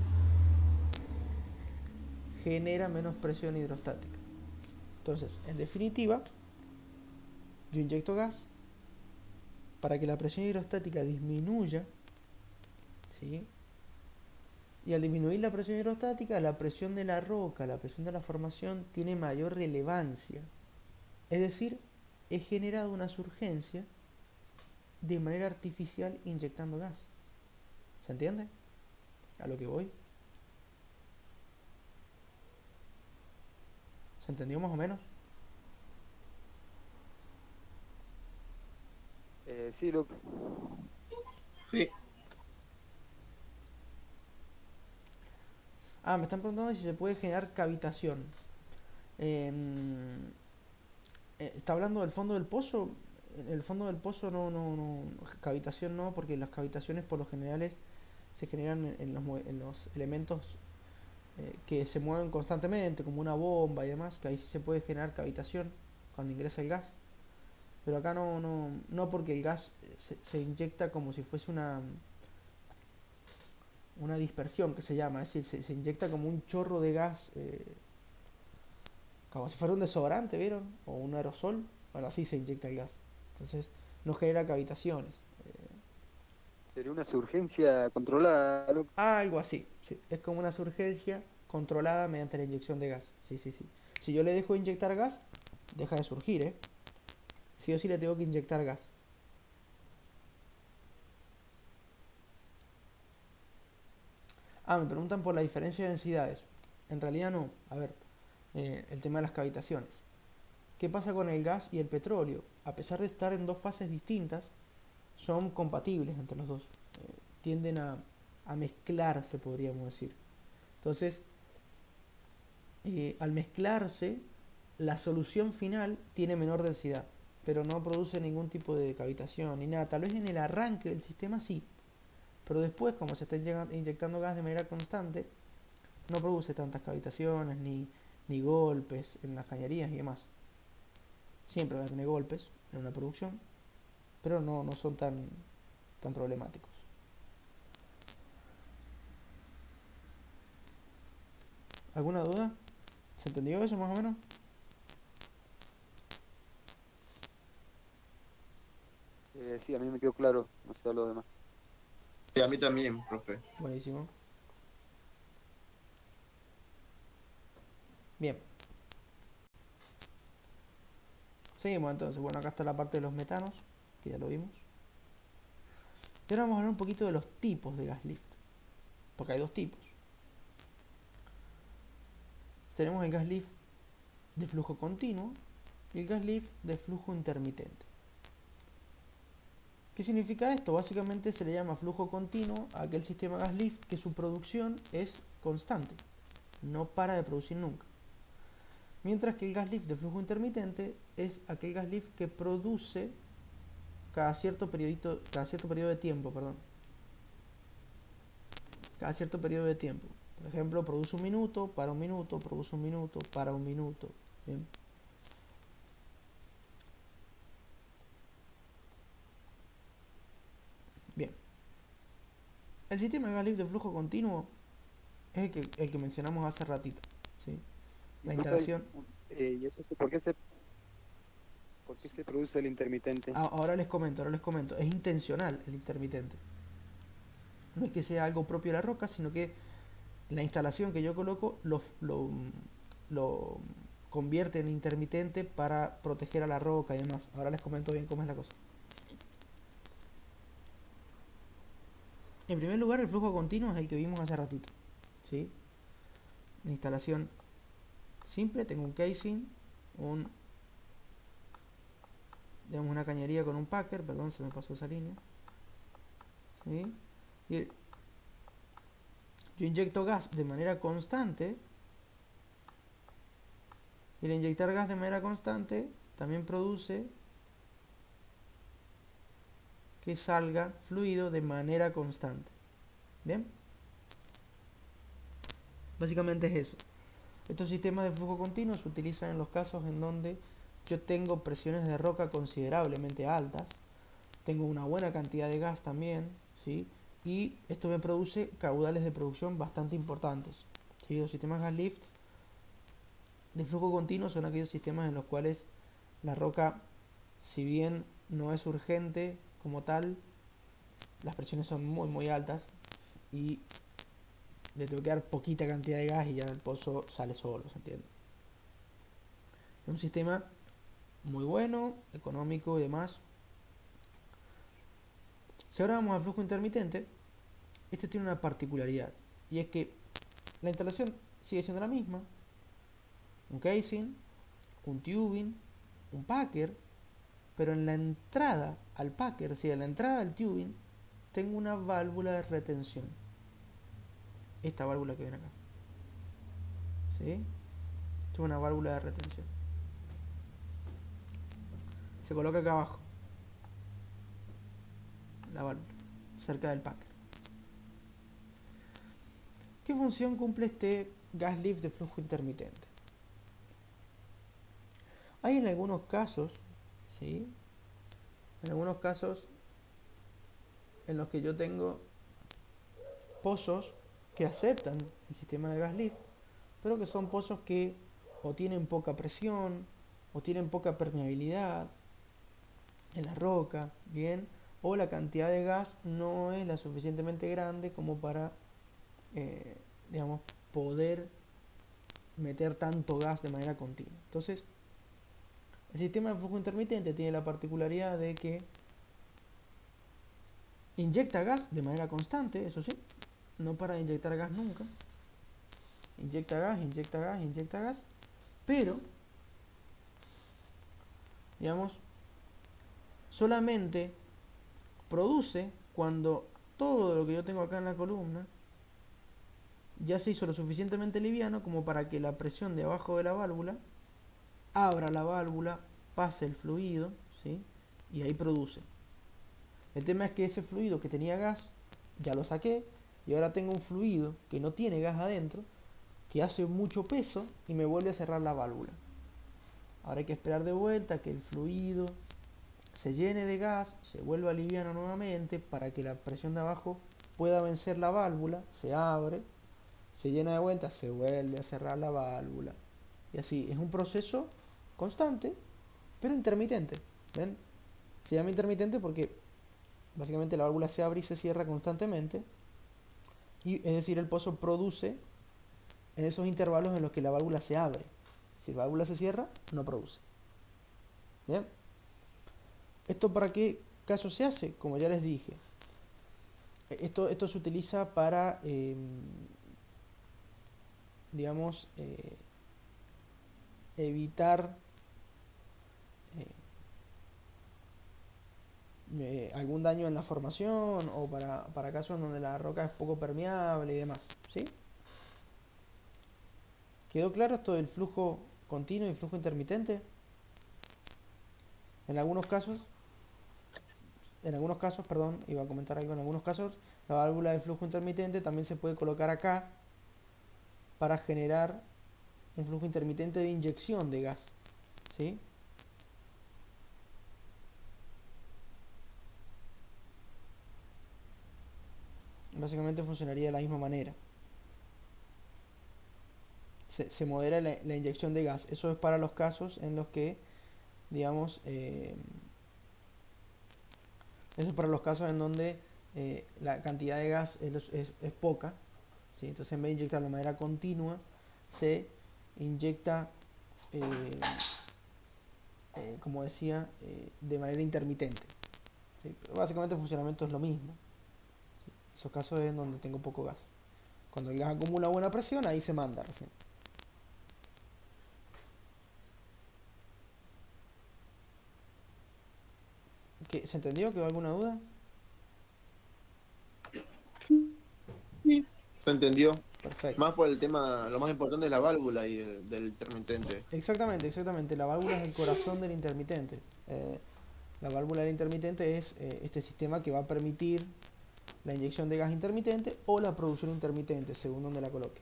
genera menos presión hidrostática. Entonces, en definitiva, yo inyecto gas para que la presión hidrostática disminuya, ¿sí? Y al disminuir la presión hidrostática, la presión de la roca, la presión de la formación tiene mayor relevancia. Es decir, he generado una surgencia de manera artificial inyectando gas. ¿Se entiende? A lo que voy. ¿Se entendió más o menos? Sí, Sí, Me están preguntando si se puede generar cavitación. Em, ¿Está hablando del fondo del pozo? En el fondo del pozo no, cavitación no, porque las cavitaciones por lo general se generan en los elementos que se mueven constantemente, como una bomba y demás, que ahí sí se puede generar cavitación cuando ingresa el gas. Pero acá no porque el gas se inyecta como si fuese una dispersión que se llama, es decir, se inyecta como un chorro de gas, como si fuera un desodorante, ¿vieron? O un aerosol, bueno, así se inyecta el gas. Entonces no genera cavitaciones. sería una surgencia controlada, loco. Algo así, sí. Es como una surgencia controlada mediante la inyección de gas. Sí, sí, sí. Si yo le dejo inyectar gas, deja de surgir, ¿eh? Sí o sí le tengo que inyectar gas. Me preguntan por la diferencia de densidades. En realidad no. A ver, el tema de las cavitaciones. ¿Qué pasa con el gas y el petróleo? A pesar de estar en dos fases distintas, son compatibles entre los dos. Tienden a mezclarse, podríamos decir. Entonces, al mezclarse, la solución final tiene menor densidad, pero no produce ningún tipo de cavitación ni nada. Tal vez en el arranque del sistema sí, pero después, como se está inyectando gas de manera constante, no produce tantas cavitaciones ni golpes en las cañerías y demás. Siempre va a tener golpes en una producción, pero no son tan problemáticos. ¿Alguna duda? ¿Se entendió eso más o menos? Sí, a mí me quedó claro, no sé lo demás. sí, a mí también, profe. Buenísimo. Bien. Seguimos entonces. Bueno, acá está la parte de los metanos, que ya lo vimos. Y ahora vamos a hablar un poquito de los tipos de gas lift, porque hay dos tipos. Tenemos el gas lift de flujo continuo y el gas lift de flujo intermitente. ¿Qué significa esto? Básicamente se le llama flujo continuo a aquel sistema gas lift que su producción es constante, no para de producir nunca. Mientras que el gas lift de flujo intermitente es aquel gas lift que produce cada cierto periodo de tiempo, Cada cierto periodo de tiempo. Por ejemplo, produce un minuto, para un minuto, produce un minuto, para un minuto. Bien. Bien. El sistema de gas lift de flujo continuo es el que mencionamos hace ratito. ¿Sí? La Disculpa, instalación. ¿y eso por qué se produce el intermitente? Ahora les comento. Es intencional el intermitente. No es que sea algo propio de la roca, sino que la instalación que yo coloco lo convierte en intermitente para proteger a la roca y demás. Ahora les comento bien cómo es la cosa. En primer lugar, el flujo continuo es el que vimos hace ratito. ¿Sí? La instalación simple, tengo un casing, digamos una cañería con un packer, perdón, se me pasó esa línea. ¿Sí? Y yo inyecto gas de manera constante. Y el inyectar gas de manera constante también produce que salga fluido de manera constante. ¿Bien? Básicamente es eso. Estos sistemas de flujo continuo se utilizan en los casos en donde yo tengo presiones de roca considerablemente altas, tengo una buena cantidad de gas también, ¿sí? Y esto me produce caudales de producción bastante importantes. ¿Sí? Los sistemas gas lift de flujo continuo son aquellos sistemas en los cuales la roca, si bien no es urgente como tal, las presiones son muy muy altas y le tengo que dar poquita cantidad de gas y ya el pozo sale solo, ¿se entiende? Es un sistema muy bueno, económico y demás. Si ahora vamos al flujo intermitente, este tiene una particularidad y es que la instalación sigue siendo la misma: un casing, un tubing, un packer, pero en la entrada al packer, o sea, en la entrada al tubing, tengo una válvula de retención. Esta válvula que ven acá. ¿Sí? Esto es una válvula de retención. Se coloca acá abajo la válvula, cerca del packer. ¿Qué función cumple este gas lift de flujo intermitente? Hay en algunos casos, ¿sí? En algunos casos en los que yo tengo pozos que aceptan el sistema de gas lift, pero que son pozos que o tienen poca presión o tienen poca permeabilidad en la roca, bien, o la cantidad de gas no es la suficientemente grande como para, digamos, poder meter tanto gas de manera continua. Entonces, el sistema de flujo intermitente tiene la particularidad de que inyecta gas de manera constante, eso sí, no para de inyectar gas nunca. Inyecta gas, inyecta gas, inyecta gas, pero, digamos, solamente produce cuando todo lo que yo tengo acá en la columna ya se hizo lo suficientemente liviano como para que la presión de abajo de la válvula abra la válvula, pase el fluido, ¿sí? Y ahí produce. El tema es que ese fluido que tenía gas ya lo saqué y ahora tengo un fluido que no tiene gas adentro, que hace mucho peso y me vuelve a cerrar la válvula. Ahora hay que esperar de vuelta que el fluido se llene de gas, se vuelva liviano nuevamente para que la presión de abajo pueda vencer la válvula, se abre, se llena de vuelta, se vuelve a cerrar la válvula. Y así, es un proceso constante, pero intermitente. ¿Ven? Se llama intermitente porque básicamente la válvula se abre y se cierra constantemente. Y es decir, el pozo produce en esos intervalos en los que la válvula se abre. Si la válvula se cierra, no produce. ¿Bien? ¿Esto para qué caso se hace? Como ya les dije, esto se utiliza para, digamos, evitar algún daño en la formación o para casos donde la roca es poco permeable y demás. ¿Sí? ¿Quedó claro esto del flujo continuo y flujo intermitente? En algunos casos, perdón, iba a comentar algo, en algunos casos la válvula de flujo intermitente también se puede colocar acá para generar un flujo intermitente de inyección de gas, ¿sí? Básicamente funcionaría de la misma manera. Se modera la inyección de gas. Eso es para los casos en los que, digamos, eso es para los casos en donde la cantidad de gas es poca, ¿sí? Entonces, en vez de inyectar de manera continua, se inyecta, eh, como decía, de manera intermitente, ¿sí? Pero básicamente el funcionamiento es lo mismo. Esos casos es en donde tengo poco gas. Cuando el gas acumula buena presión, ahí se manda recién. ¿Se entendió? ¿Quedó alguna duda? Sí. Se entendió. Perfecto. Más por el tema, lo más importante es la válvula y del intermitente. Exactamente, exactamente. La válvula es el corazón del intermitente. La válvula del intermitente es este sistema que va a permitir la inyección de gas intermitente o la producción intermitente, según donde la coloque.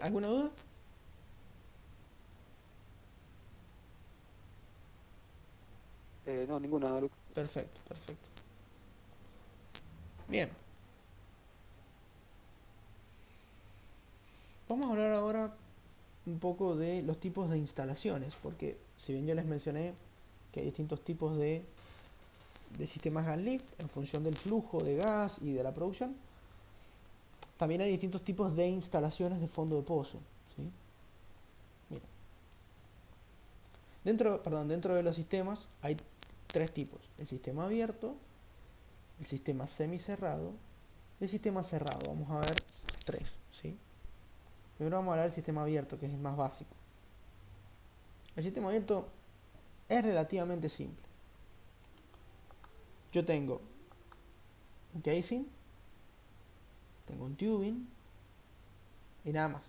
¿Alguna duda? No, ninguna, Lucas. Perfecto, perfecto. Bien. Vamos a hablar ahora un poco de los tipos de instalaciones, porque si bien yo les mencioné que hay distintos tipos de sistemas gas lift en función del flujo de gas y de la producción, también hay distintos tipos de instalaciones de fondo de pozo, ¿sí? Mira. Dentro de los sistemas hay tres tipos: el sistema abierto, el sistema semicerrado y el sistema cerrado. Vamos a ver tres, ¿sí? Primero vamos a hablar del sistema abierto, que es el más básico. El sistema abierto es relativamente simple. Yo tengo un casing, tengo un tubing y nada más.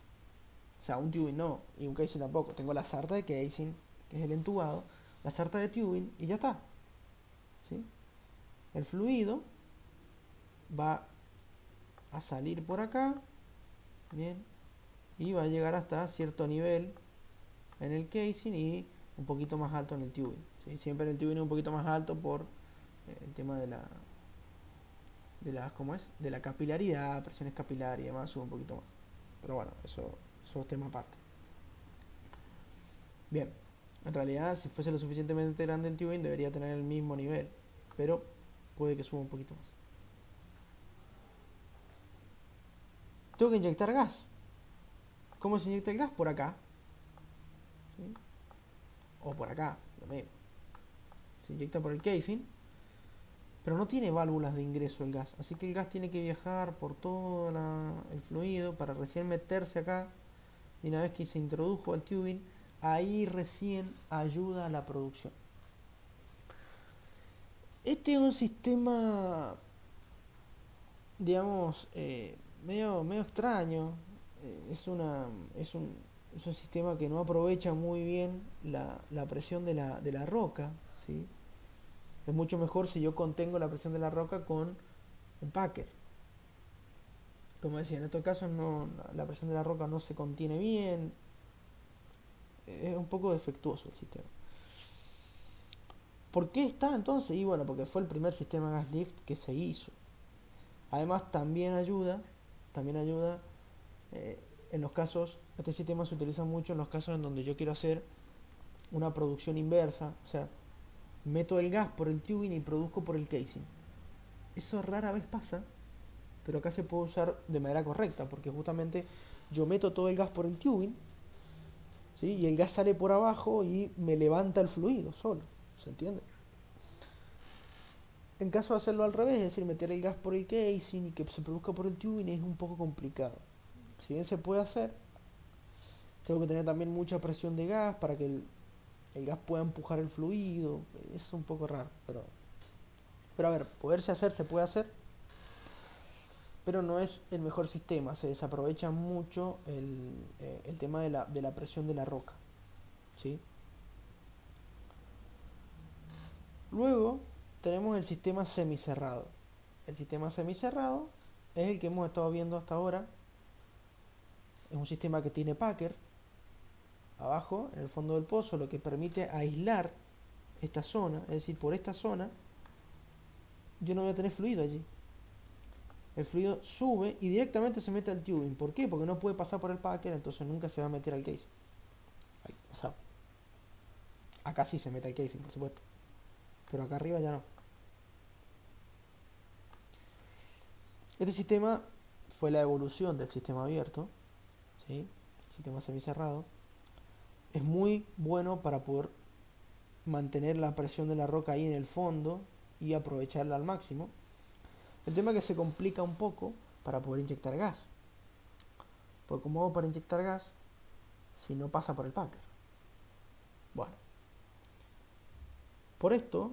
O sea, un tubing no, y un casing tampoco. Tengo la sarta de casing, que es el entubado, la sarta de tubing y ya está, ¿sí? El fluido va a salir por acá, bien, y va a llegar hasta cierto nivel en el casing y un poquito más alto en el tubing, ¿sí? Siempre en el tubing es un poquito más alto por el tema ¿cómo es? De la capilaridad, presiones capilares y demás, sube un poquito más. Pero bueno, eso es tema aparte. Bien, en realidad si fuese lo suficientemente grande el tubing debería tener el mismo nivel, pero puede que suba un poquito más. Tengo que inyectar gas. ¿Cómo se inyecta el gas? Por acá, ¿sí? O por acá, lo mismo. Se inyecta por el casing, pero no tiene válvulas de ingreso el gas, así que el gas tiene que viajar por todo el fluido para recién meterse acá, y una vez que se introdujo el tubing, ahí recién ayuda a la producción. Este es un sistema, digamos, medio extraño. Es un sistema que no aprovecha muy bien la presión de la roca, ¿sí? Es mucho mejor si yo contengo la presión de la roca con un packer. Como decía, en estos casos la presión de la roca no se contiene bien. Es un poco defectuoso el sistema. ¿Por qué está entonces? Y bueno, porque fue el primer sistema gas lift que se hizo. Además también ayuda en los casos, este sistema se utiliza mucho en los casos en donde yo quiero hacer una producción inversa, o sea, meto el gas por el tubing y produzco por el casing. Eso rara vez pasa, pero acá se puede usar de manera correcta, porque justamente yo meto todo el gas por el tubing, ¿sí? Y el gas sale por abajo y me levanta el fluido solo, ¿se entiende? En caso de hacerlo al revés, es decir, meter el gas por el casing y que se produzca por el tubing, es un poco complicado. Si bien se puede hacer, tengo que tener también mucha presión de gas para que el gas pueda empujar el fluido. Es un poco raro, pero a ver, poderse hacer, se puede hacer, pero no es el mejor sistema. Se desaprovecha mucho el tema de la presión de la roca, ¿sí? Luego tenemos el sistema semicerrado. El sistema semicerrado es el que hemos estado viendo hasta ahora. Es un sistema que tiene Packer abajo, en el fondo del pozo, lo que permite aislar esta zona. Es decir, por esta zona yo no voy a tener fluido allí. El fluido sube y directamente se mete al tubing. ¿Por qué? Porque no puede pasar por el Packer, entonces nunca se va a meter al casing. O sea, acá sí se mete al casing, por supuesto, pero acá arriba ya no. Este sistema fue la evolución del sistema abierto, ¿sí? Sistema semicerrado. Es muy bueno para poder mantener la presión de la roca ahí en el fondo y aprovecharla al máximo. El tema es que se complica un poco para poder inyectar gas. Porque ¿cómo hago para inyectar gas si no pasa por el Packer? Bueno, por esto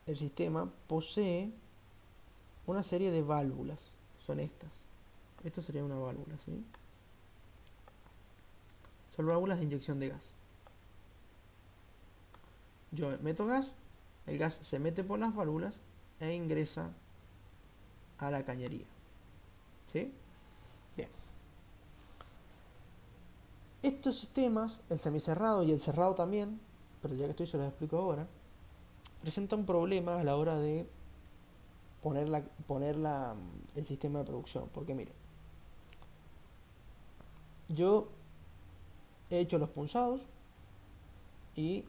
el sistema posee una serie de válvulas. Son estas. Esto sería una válvula, ¿sí? Son válvulas de inyección de gas. Yo meto gas, el gas se mete por las válvulas e ingresa a la cañería. ¿Sí? Bien. Estos sistemas, el semicerrado y el cerrado también, pero ya que estoy se los explico ahora, presentan problemas a la hora de poner el sistema de producción. Porque mire, yo he hecho los punzados y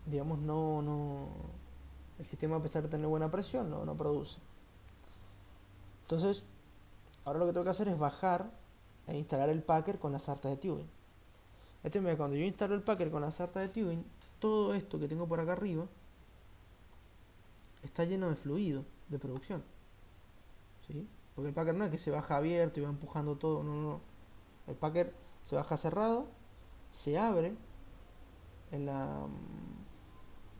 digamos el sistema, a pesar de tener buena presión, no produce. Entonces ahora lo que tengo que hacer es bajar e instalar el Packer con las sartas de tubing. Cuando yo instalo el Packer con las sartas de tubing, todo esto que tengo por acá arriba está lleno de fluido de producción, ¿sí? Porque el Packer no es que se baja abierto y va empujando todo, no. El Packer se baja cerrado, se abre en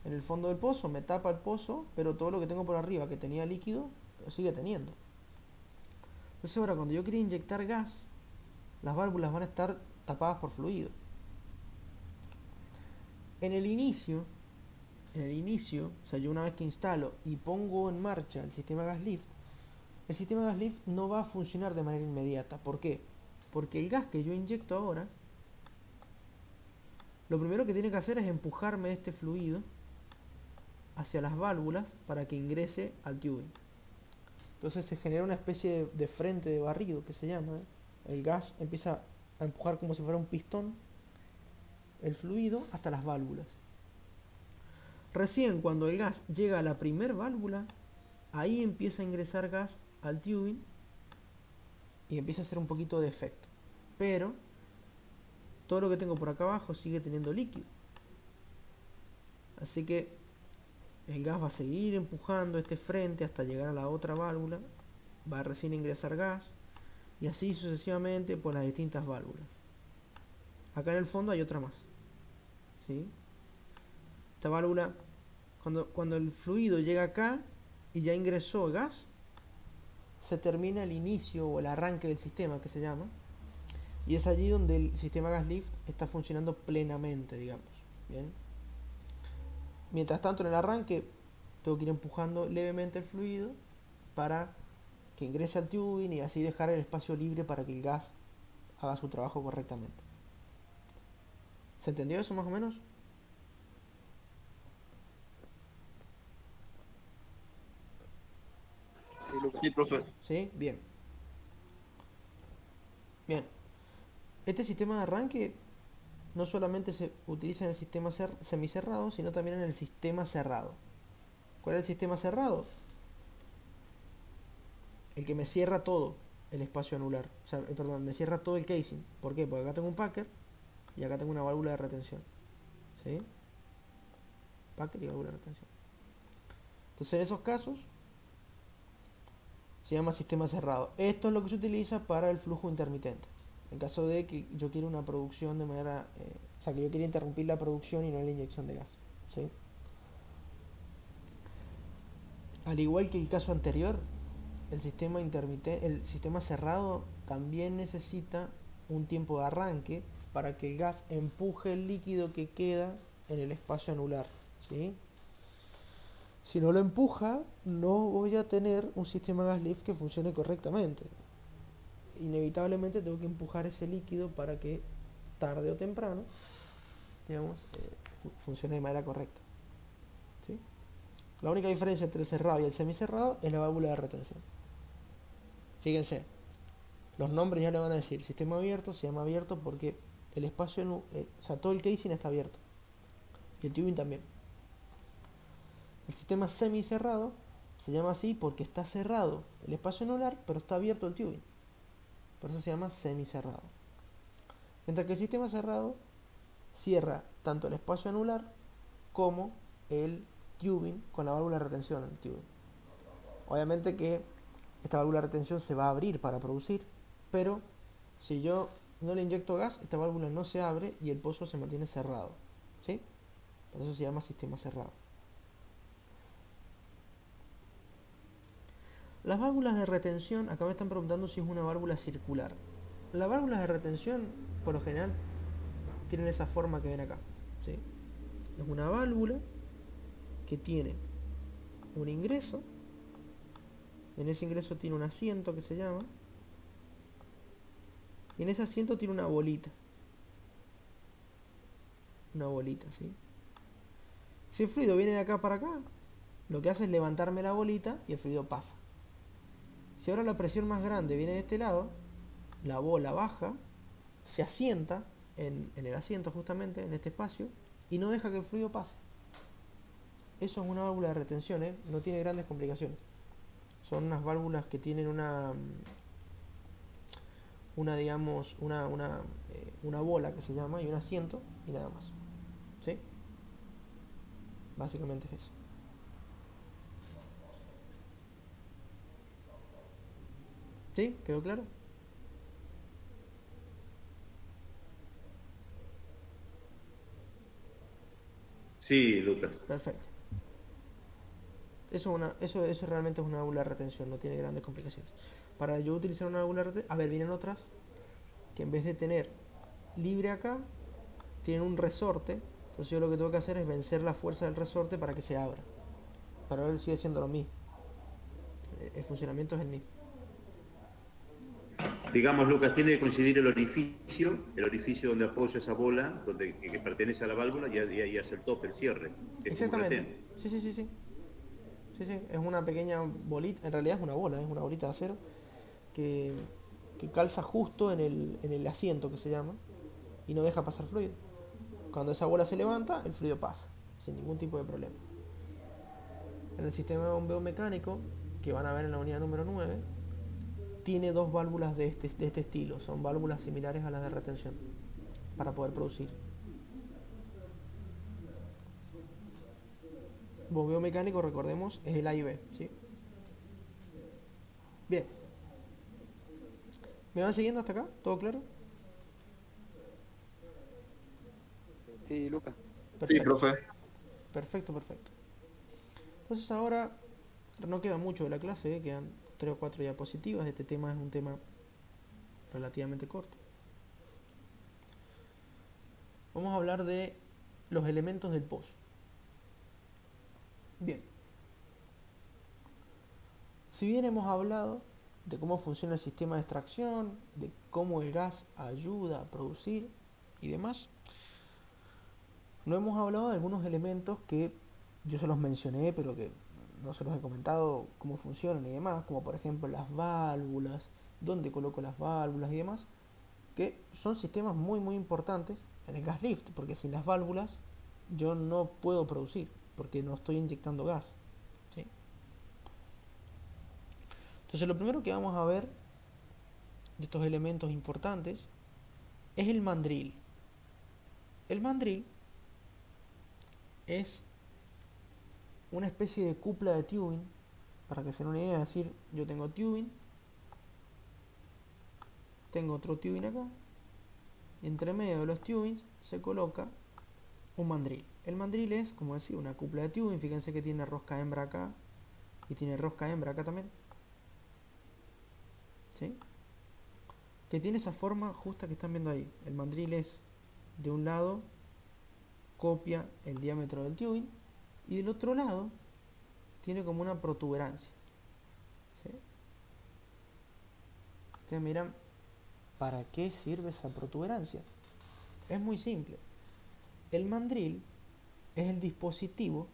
el fondo del pozo, me tapa el pozo, pero todo lo que tengo por arriba que tenía líquido lo sigue teniendo. Entonces ahora cuando yo quiera inyectar gas, las válvulas van a estar tapadas por fluido. En el inicio, o sea, yo una vez que instalo y pongo en marcha el sistema gas lift, el sistema gas lift no va a funcionar de manera inmediata. ¿Por qué? Porque el gas que yo inyecto ahora, lo primero que tiene que hacer es empujarme este fluido hacia las válvulas para que ingrese al tubing. Entonces se genera una especie de frente de barrido que se llama, ¿eh? El gas empieza a empujar como si fuera un pistón el fluido hasta las válvulas. Recién cuando el gas llega a la primer válvula, ahí empieza a ingresar gas al tubing y empieza a hacer un poquito de efecto. Pero todo lo que tengo por acá abajo sigue teniendo líquido. Así que el gas va a seguir empujando este frente hasta llegar a la otra válvula, va a recién ingresar gas y así sucesivamente por las distintas válvulas. Acá en el fondo hay otra más, ¿sí? Esta válvula, cuando el fluido llega acá y ya ingresó gas, se termina el inicio o el arranque del sistema, que se llama, y es allí donde el sistema gas lift está funcionando plenamente, digamos. Bien. Mientras tanto, en el arranque tengo que ir empujando levemente el fluido para que ingrese al tubing y así dejar el espacio libre para que el gas haga su trabajo correctamente. ¿Se entendió eso más o menos? Sí, Lucas. Sí, profe. ¿Sí? Bien. Bien. Este sistema de arranque no solamente se utiliza en el sistema semicerrado, sino también en el sistema cerrado. ¿Cuál es el sistema cerrado? El que me cierra todo el espacio anular. O sea, perdón, me cierra todo el casing. ¿Por qué? Porque acá tengo un Packer y acá tengo una válvula de retención. ¿Sí? Packer y válvula de retención. Entonces en esos casos se llama sistema cerrado. Esto es lo que se utiliza para el flujo intermitente. En caso de que yo quiera una producción de manera... o sea, que yo quiera interrumpir la producción y no la inyección de gas. ¿Sí? Al igual que el caso anterior, el sistema cerrado también necesita un tiempo de arranque para que el gas empuje el líquido que queda en el espacio anular, ¿sí? Si no lo empuja, no voy a tener un sistema gas lift que funcione correctamente. Inevitablemente tengo que empujar ese líquido para que tarde o temprano, digamos, funcione de manera correcta. ¿Sí? La única diferencia entre el cerrado y el semicerrado es la válvula de retención. Fíjense, los nombres ya le van a decir, sistema abierto se llama abierto porque el espacio, o sea, todo el casing está abierto. Y el tubing también. El sistema semicerrado se llama así porque está cerrado el espacio anular, pero está abierto el tubing. Por eso se llama semicerrado. Mientras que el sistema cerrado cierra tanto el espacio anular como el tubing con la válvula de retención en el tubing. Obviamente que esta válvula de retención se va a abrir para producir, pero si yo no le inyecto gas, esta válvula no se abre y el pozo se mantiene cerrado. ¿Sí? Por eso se llama sistema cerrado. Las válvulas de retención, acá me están preguntando si es una válvula circular. Las válvulas de retención, por lo general, tienen esa forma que ven acá. ¿Sí? Es una válvula que tiene un ingreso. En ese ingreso tiene un asiento que se llama. Y en ese asiento tiene una bolita. Una bolita, ¿sí? Si el fluido viene de acá para acá, lo que hace es levantarme la bolita y el fluido pasa. Si ahora la presión más grande viene de este lado, la bola baja, se asienta en el asiento justamente, en este espacio, y no deja que el fluido pase. Eso es una válvula de retención, ¿eh? No tiene grandes complicaciones. Son unas válvulas que tienen digamos, una bola que se llama y un asiento y nada más. ¿Sí? Básicamente es eso. ¿Sí? ¿Quedó claro? Sí, Lucas. Perfecto. Eso realmente es una válvula de retención, no tiene grandes complicaciones. Para yo utilizar una válvula de retención, a ver, vienen otras que en vez de tener libre acá, tienen un resorte. Entonces yo lo que tengo que hacer es vencer la fuerza del resorte para que se abra. Para él sigue siendo lo mismo. El funcionamiento es el mismo. Digamos, Lucas, tiene que coincidir el orificio donde apoya esa bola, que pertenece a la válvula, y ahí hace el tope, el cierre. Que es como un Exactamente. retén. Sí, sí, sí, sí. Sí, sí. Es una pequeña bolita, en realidad es una bola, es una bolita de acero que, que calza justo en el asiento que se llama y no deja pasar fluido. Cuando esa bola se levanta, el fluido pasa, sin ningún tipo de problema. En el sistema de bombeo mecánico, que van a ver en la unidad número 9, tiene dos válvulas de este estilo. Son válvulas similares a las de retención para poder producir. Bombeo mecánico, recordemos, es el A y B, ¿sí? Bien. ¿Me van siguiendo hasta acá? ¿Todo claro? Sí, Lucas. Sí, Perfecto. profe. Perfecto, perfecto. Entonces ahora no queda mucho de la clase, quedan 3 o 4 diapositivas. Este tema es un tema relativamente corto. Vamos a hablar de los elementos del pozo. Bien. Si bien hemos hablado de cómo funciona el sistema de extracción, de cómo el gas ayuda a producir y demás, no hemos hablado de algunos elementos que yo se los mencioné, pero que no se los he comentado cómo funcionan y demás, como por ejemplo las válvulas, dónde coloco las válvulas y demás, que son sistemas muy muy importantes en el gas lift, porque sin las válvulas yo no puedo producir, porque no estoy inyectando gas. ¿Sí? Entonces lo primero que vamos a ver de estos elementos importantes es el mandril. El mandril es una especie de cupla de tubing, para que se den una idea, es decir, yo tengo tubing, tengo otro tubing acá, y entre medio de los tubings se coloca un mandril. El mandril es, como decía, una cupla de tubing. Fíjense que tiene rosca hembra acá y tiene rosca hembra acá también, ¿sí? Que tiene esa forma justa que están viendo ahí. El mandril es, de un lado, copia el diámetro del tubing, y del otro lado tiene como una protuberancia. ¿Sí? Ustedes miran, ¿para qué sirve esa protuberancia? Es muy simple. El mandril es el dispositivo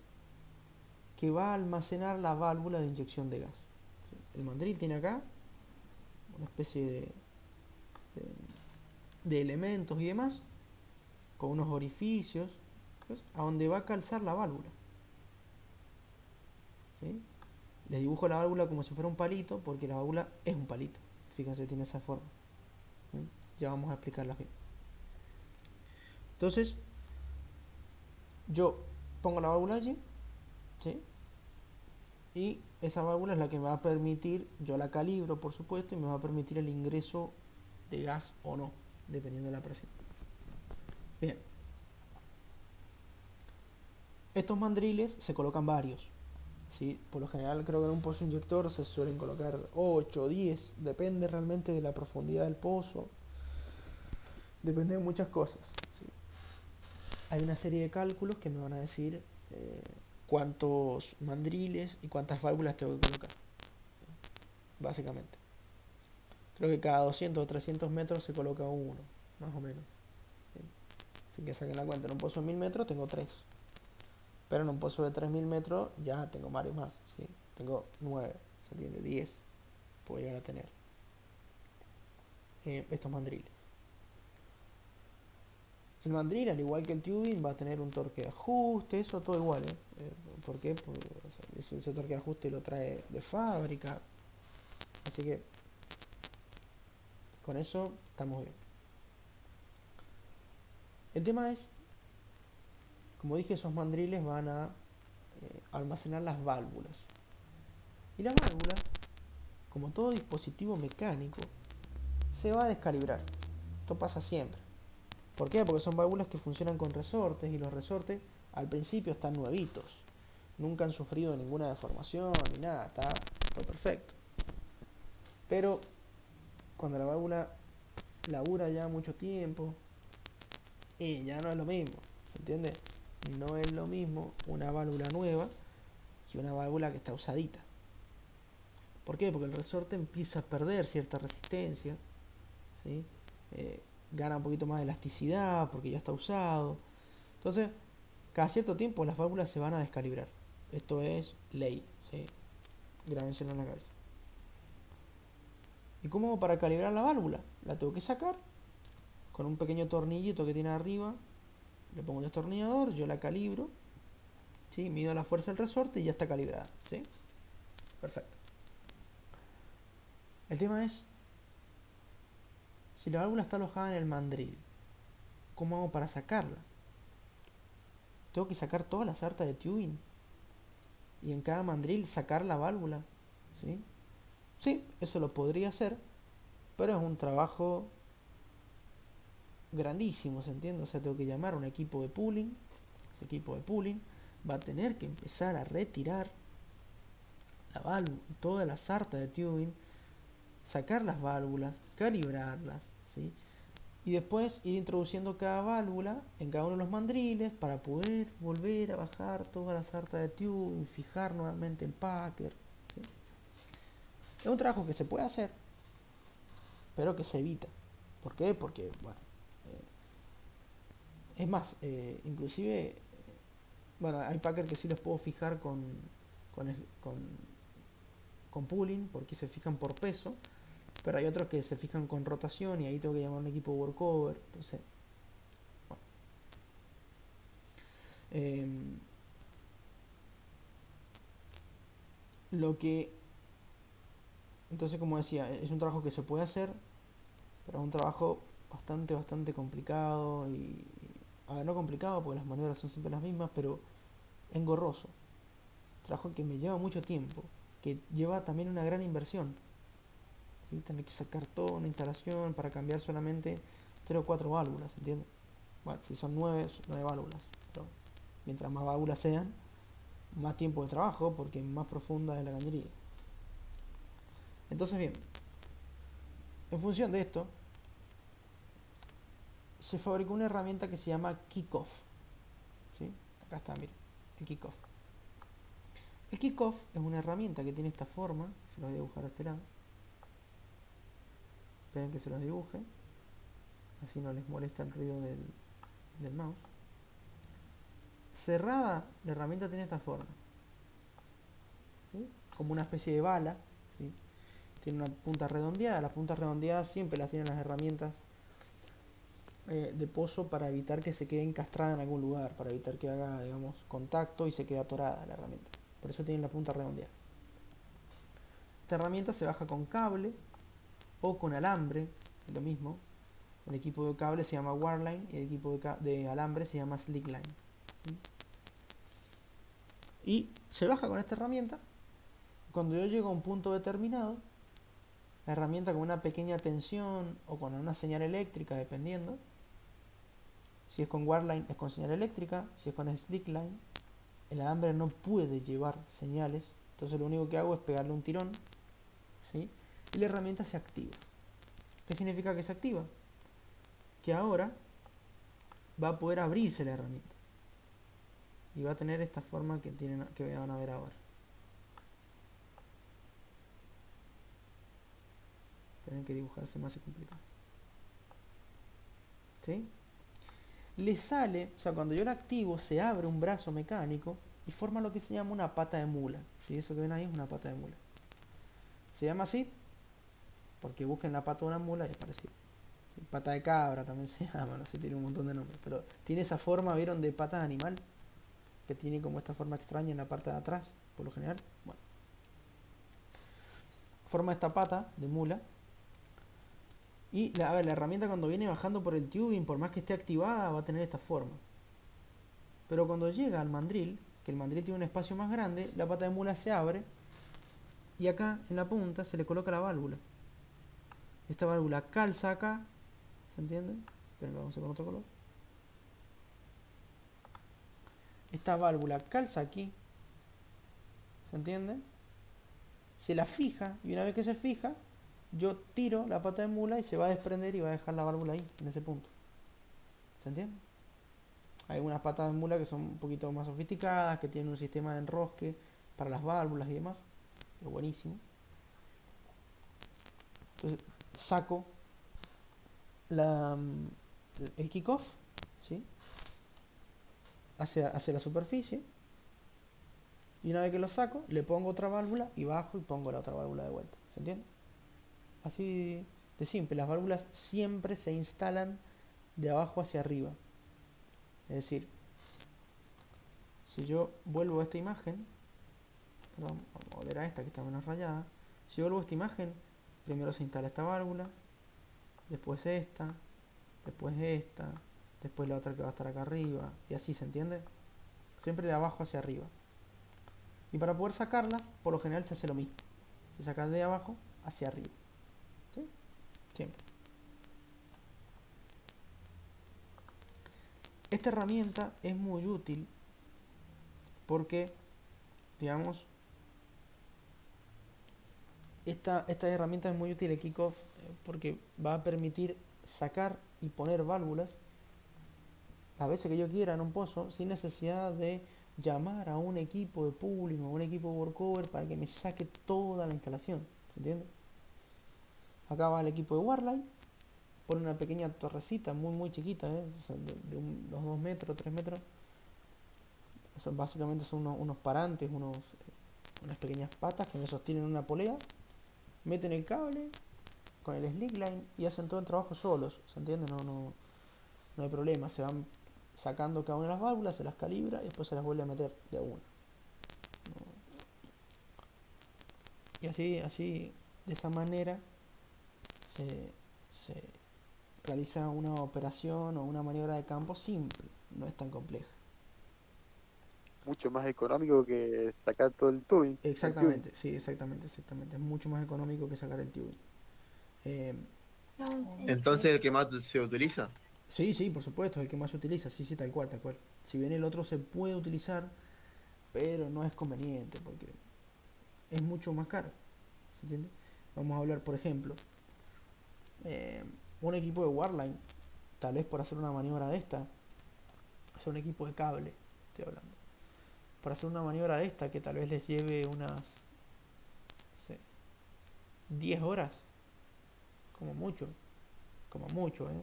que va a almacenar la válvula de inyección de gas. ¿Sí? El mandril tiene acá una especie de elementos y demás, con unos orificios, ¿ves? A donde va a calzar la válvula. ¿Sí? Les dibujo la válvula como si fuera un palito, porque la válvula es un palito. Fíjense, tiene esa forma. ¿Sí? Ya vamos a explicarla bien. Entonces, yo pongo la válvula allí, ¿sí? Y esa válvula es la que me va a permitir, yo la calibro por supuesto, y me va a permitir el ingreso de gas o no, dependiendo de la presión. Bien. Estos mandriles se colocan varios. ¿Sí? Por lo general creo que en un pozo inyector se suelen colocar 8 o 10, depende realmente de la profundidad del pozo, depende de muchas cosas. ¿Sí? Hay una serie de cálculos que me van a decir cuántos mandriles y cuántas válvulas tengo que colocar, básicamente. Creo que cada 200 o 300 metros se coloca uno, más o menos. ¿Sí? Así que saquen la cuenta, en un pozo de 1000 metros tengo 3. Pero en un pozo de 3000 metros ya tengo varios más, ¿sí? Tengo 9, se entiende, 10 puedo llegar a tener estos mandriles. El mandril, al igual que el tubing, va a tener un torque de ajuste, eso todo igual, ¿eh? ¿Por qué? Porque o sea, ese torque de ajuste lo trae de fábrica, así que con eso estamos bien. El tema es, como dije, esos mandriles van a almacenar las válvulas. Y las válvulas, como todo dispositivo mecánico, se va a descalibrar. Esto pasa siempre. ¿Por qué? Porque son válvulas que funcionan con resortes, y los resortes al principio están nuevitos. Nunca han sufrido ninguna deformación ni nada, está todo perfecto. Pero cuando la válvula labura ya mucho tiempo, y ya no es lo mismo, ¿se entiende? No es lo mismo una válvula nueva que una válvula que está usadita. ¿Por qué? Porque el resorte empieza a perder cierta resistencia, ¿sí? Gana un poquito más de elasticidad porque ya está usado. Entonces, cada cierto tiempo las válvulas se van a descalibrar. Esto es ley, ¿sí? Grábenselo en la cabeza. ¿Y cómo hago para calibrar la válvula? La tengo que sacar con un pequeño tornillito que tiene arriba. Le pongo un destornillador, yo la calibro, ¿sí? Mido la fuerza del resorte y ya está calibrada, ¿sí? Perfecto. El tema es, si la válvula está alojada en el mandril, ¿cómo hago para sacarla? Tengo que sacar toda la sarta de tubing y en cada mandril sacar la válvula, ¿sí? Sí, eso lo podría hacer, pero es un trabajo grandísimo, ¿se entiende? O sea, tengo que llamar a un equipo de pooling. Ese equipo de pooling va a tener que empezar a retirar la válvula, toda la sarta de tubing, sacar las válvulas, calibrarlas, ¿sí? Y después ir introduciendo cada válvula en cada uno de los mandriles para poder volver a bajar toda la sarta de tubing, fijar nuevamente el packer, ¿sí? Es un trabajo que se puede hacer, pero que se evita. ¿Por qué? Porque, bueno, es más, inclusive, bueno, hay packers que sí los puedo fijar con, el- con, con pooling, porque se fijan por peso, pero hay otros que se fijan con rotación y ahí tengo que llamar a un equipo workover. Entonces, bueno, em, lo que, entonces como decía, es un trabajo que se puede hacer, pero es un trabajo bastante complicado y, a ver, no complicado porque las maniobras son siempre las mismas, pero engorroso. Trabajo que me lleva mucho tiempo, que lleva también una gran inversión. ¿Sí? Tener que sacar toda una instalación para cambiar solamente 3 o 4 válvulas, ¿entiendes? Bueno, si son 9 válvulas, pero mientras más válvulas sean, más tiempo de trabajo porque más profunda es la cañería. Entonces, bien, en función de esto, se fabricó una herramienta que se llama Kickoff. ¿Sí? Acá está, miren, el Kickoff. El kickoff es una herramienta que tiene esta forma. Se lo voy a dibujar a este lado. Esperen que se los dibuje. Así no les molesta el ruido del mouse. Cerrada, la herramienta tiene esta forma. ¿Sí? Como una especie de bala. ¿Sí? Tiene una punta redondeada. Las puntas redondeadas siempre las tienen las herramientas de pozo para evitar que se quede encastrada en algún lugar, para evitar que haga, digamos, contacto y se quede atorada la herramienta. Por eso tiene la punta redondeada. Esta herramienta se baja con cable o con alambre, es lo mismo. El equipo de cable se llama Wireline y el equipo de alambre se llama Slickline. ¿Sí? Y se baja con esta herramienta. Cuando yo llego a un punto determinado, la herramienta con una pequeña tensión o con una señal eléctrica, dependiendo. Si es con Wireline es con señal eléctrica, si es con Slickline, el alambre no puede llevar señales, entonces lo único que hago es pegarle un tirón, ¿sí? Y la herramienta se activa. ¿Qué significa que se activa? Que ahora va a poder abrirse la herramienta y va a tener esta forma que van a ver ahora. Tienen que dibujarse más complicado. ¿Sí? Le sale, o sea, cuando yo la activo, se abre un brazo mecánico y forma lo que se llama una pata de mula. ¿Sí? Eso que ven ahí es una pata de mula. Se llama así porque busquen la pata de una mula y es parecido. ¿Sí? Pata de cabra también se llama, no sé, tiene un montón de nombres, pero tiene esa forma, ¿vieron? De pata de animal, que tiene como esta forma extraña en la parte de atrás, por lo general. Bueno, forma esta pata de mula. Y a ver, la herramienta cuando viene bajando por el tubing, por más que esté activada, va a tener esta forma. Pero cuando llega al mandril, que el mandril tiene un espacio más grande, la pata de mula se abre y acá en la punta se le coloca la válvula. Esta válvula calza acá, ¿se entiende? Pero lo vamos a hacer con otro color. Esta válvula calza aquí, ¿se entiende? Se la fija y una vez que se fija, yo tiro la pata de mula y se va a desprender y va a dejar la válvula ahí, en ese punto. ¿Se entiende? Hay unas patas de mula que son un poquito más sofisticadas, que tienen un sistema de enrosque para las válvulas y demás. Es buenísimo. Entonces saco el kickoff, ¿sí? hacia la superficie. Y una vez que lo saco, le pongo otra válvula y bajo y pongo la otra válvula de vuelta. ¿Se entiende? Así de simple. Las válvulas siempre se instalan de abajo hacia arriba. Es decir, si yo vuelvo a esta imagen, perdón, vamos a volver a esta que está menos rayada. Si yo vuelvo a esta imagen, primero se instala esta válvula, después esta, después esta, después la otra que va a estar acá arriba, y así, ¿se entiende? Siempre de abajo hacia arriba. Y para poder sacarlas, por lo general se hace lo mismo. Se saca de abajo hacia arriba. ¿Sí? Siempre. Esta herramienta es muy útil porque, digamos, esta herramienta es muy útil el kickoff porque va a permitir sacar y poner válvulas a veces que yo quiera en un pozo sin necesidad de llamar a un equipo de pooling o un equipo de workover para que me saque toda la instalación. ¿Se entiende? Acá va el equipo de Wireline, pone una pequeña torrecita muy chiquita, o sea, de unos 2 metros, 3 metros. Eso básicamente son unos parantes, unas pequeñas patas que me sostienen una polea, meten el cable con el Slickline y hacen todo el trabajo solos. ¿Se entiende? No hay problema, se van sacando cada una de las válvulas, se las calibra y después se las vuelve a meter de a una. Y así, de esa manera, se realiza una operación o una maniobra de campo simple, no es tan compleja. Mucho más económico que sacar todo el tubing. Exactamente, sí, exactamente. Es mucho más económico que sacar el tubing. Entonces el que más se utiliza. Sí, por supuesto, es el que más se utiliza, sí, tal cual. Si bien el otro se puede utilizar, pero no es conveniente porque es mucho más caro. ¿Se entiende? Vamos a hablar, por ejemplo, un equipo de Wireline, tal vez por hacer una maniobra de esta, es un equipo de cable, estoy hablando. por hacer una maniobra de esta que tal vez les lleve unas, no sé, 10 horas, como mucho, ¿eh?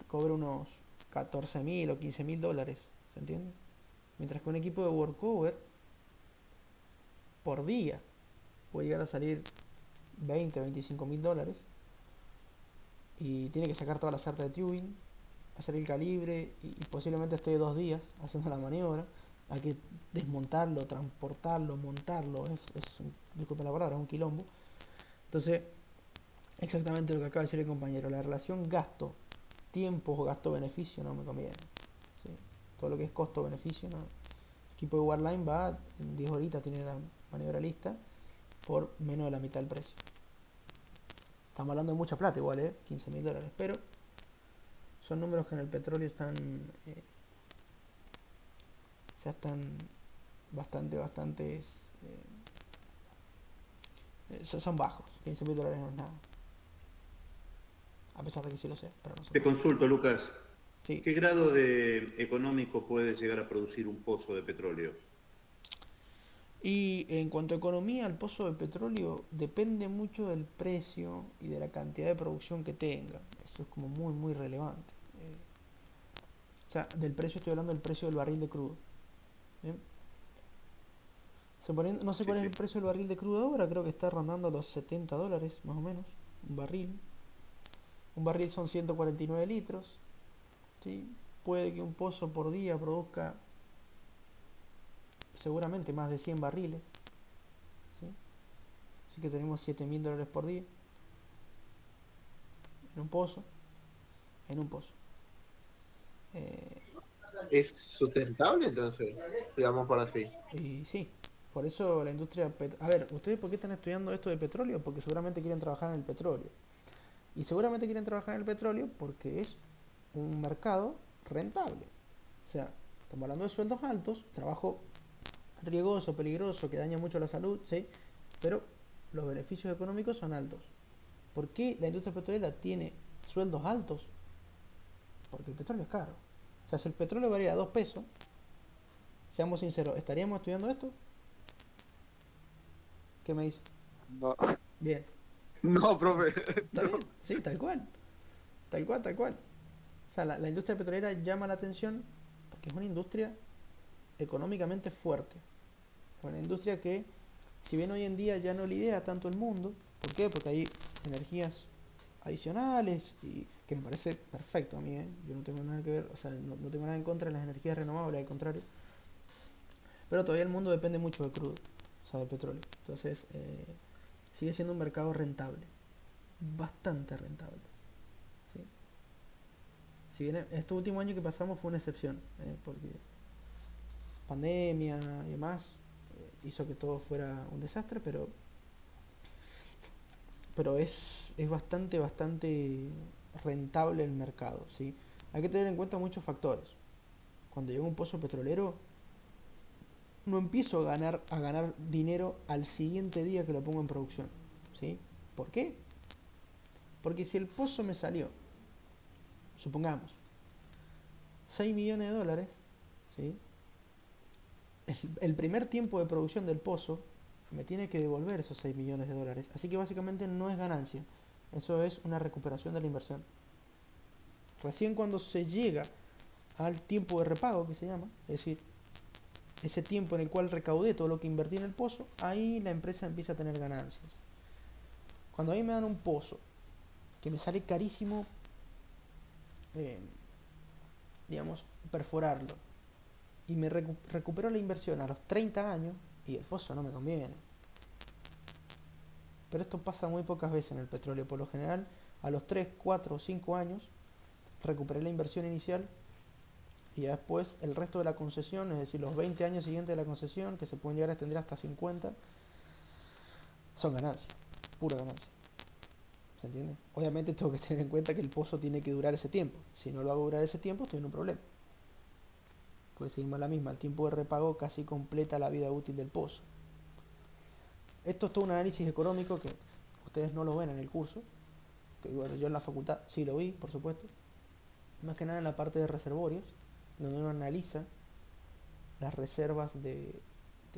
Cobra unos 14.000 o 15.000 dólares, ¿se entiende? Mientras que un equipo de workover por día puede llegar a salir 20 o 25.000 dólares y tiene que sacar toda la sarta de tubing, hacer el calibre y posiblemente esté 2 días haciendo la maniobra. Hay que desmontarlo, transportarlo, montarlo, disculpe la palabra, es un quilombo. Entonces, exactamente lo que acaba de decir el compañero, la relación gasto, tiempo, gasto-beneficio no me conviene. ¿Sí? Todo lo que es costo-beneficio, no. El equipo de Warline va, en 10 horitas tiene la maniobra lista por menos de la mitad del precio. Estamos hablando de mucha plata igual, 15.000 dólares, pero son números que en el petróleo están, están bastante, son bajos. 15.000 dólares no es nada, a pesar de que sí lo sé, pero no son Te nada. consulto, Lucas, Sí. ¿qué grado de económico puede llegar a producir un pozo de petróleo? Y en cuanto a economía, el pozo de petróleo depende mucho del precio y de la cantidad de producción que tenga. Eso es como muy relevante. O sea, del precio estoy hablando del precio del barril de crudo. ¿Bien? No sé Sí, cuál es el sí. precio del barril de crudo ahora, creo que está rondando los 70 dólares más o menos, un barril. Un barril son 149 litros. ¿Sí? Puede que un pozo por día produzca seguramente más de 100 barriles. ¿Sí? Así que tenemos 7.000 dólares por día en un pozo. En un pozo. Eh, ¿Es sustentable entonces? Digamos por así. y sí, por eso la industria... A ver, ¿ustedes por qué están estudiando esto de petróleo? Porque seguramente quieren trabajar en el petróleo. Y seguramente quieren trabajar en el petróleo porque es un mercado rentable. O sea, estamos hablando de sueldos altos, trabajo riesgoso, peligroso, que daña mucho la salud, ¿sí? Pero los beneficios económicos son altos. ¿Por qué la industria petrolera tiene sueldos altos? Porque el petróleo es caro. O sea, si el petróleo valiera 2 pesos, seamos sinceros, ¿estaríamos estudiando esto? ¿Qué me dice? No, Bien, No, profe. está No. bien, sí, tal cual, tal cual, tal cual. O sea, la industria petrolera llama la atención porque es una industria económicamente fuerte. Es una industria que, si bien hoy en día ya no lidera tanto el mundo, ¿por qué? Porque hay energías adicionales y que me parece perfecto a mí, ¿eh? Yo no tengo nada que ver, o sea, no tengo nada en contra de las energías renovables, al contrario. Pero todavía el mundo depende mucho de crudo, o sea, de petróleo. Entonces, sigue siendo un mercado rentable, bastante rentable. ¿Sí? Si bien este último año que pasamos fue una excepción, porque pandemia y demás hizo que todo fuera un desastre, pero es bastante rentable el mercado, ¿sí? Hay que tener en cuenta muchos factores. Cuando llega un pozo petrolero, no empiezo a ganar dinero al siguiente día que lo pongo en producción, ¿sí? ¿Por qué? Porque si el pozo me salió, supongamos, 6 millones de dólares, ¿sí? El primer tiempo de producción del pozo me tiene que devolver esos 6 millones de dólares. Así que básicamente no es ganancia. Eso es una recuperación de la inversión. Recién cuando se llega al tiempo de repago, que se llama, es decir, ese tiempo en el cual recaudé todo lo que invertí en el pozo, ahí la empresa empieza a tener ganancias. Cuando a mí me dan un pozo que me sale carísimo, eh, digamos, perforarlo, y me recupero la inversión a los 30 años, y el pozo no me conviene. Pero esto pasa muy pocas veces en el petróleo. Por lo general, a los 3 4 o 5 años, recuperé la inversión inicial y ya después el resto de la concesión, es decir, los 20 años siguientes de la concesión, que se pueden llegar a extender hasta 50, son ganancias, pura ganancia. ¿Se entiende? Obviamente tengo que tener en cuenta que el pozo tiene que durar ese tiempo. Si no lo hago durar ese tiempo, estoy en un problema. Pues seguimos la misma, el tiempo de repago casi completa la vida útil del pozo. Esto es todo un análisis económico que ustedes no lo ven en el curso, que bueno, yo en la facultad sí lo vi, por supuesto, más que nada en la parte de reservorios, donde uno analiza las reservas de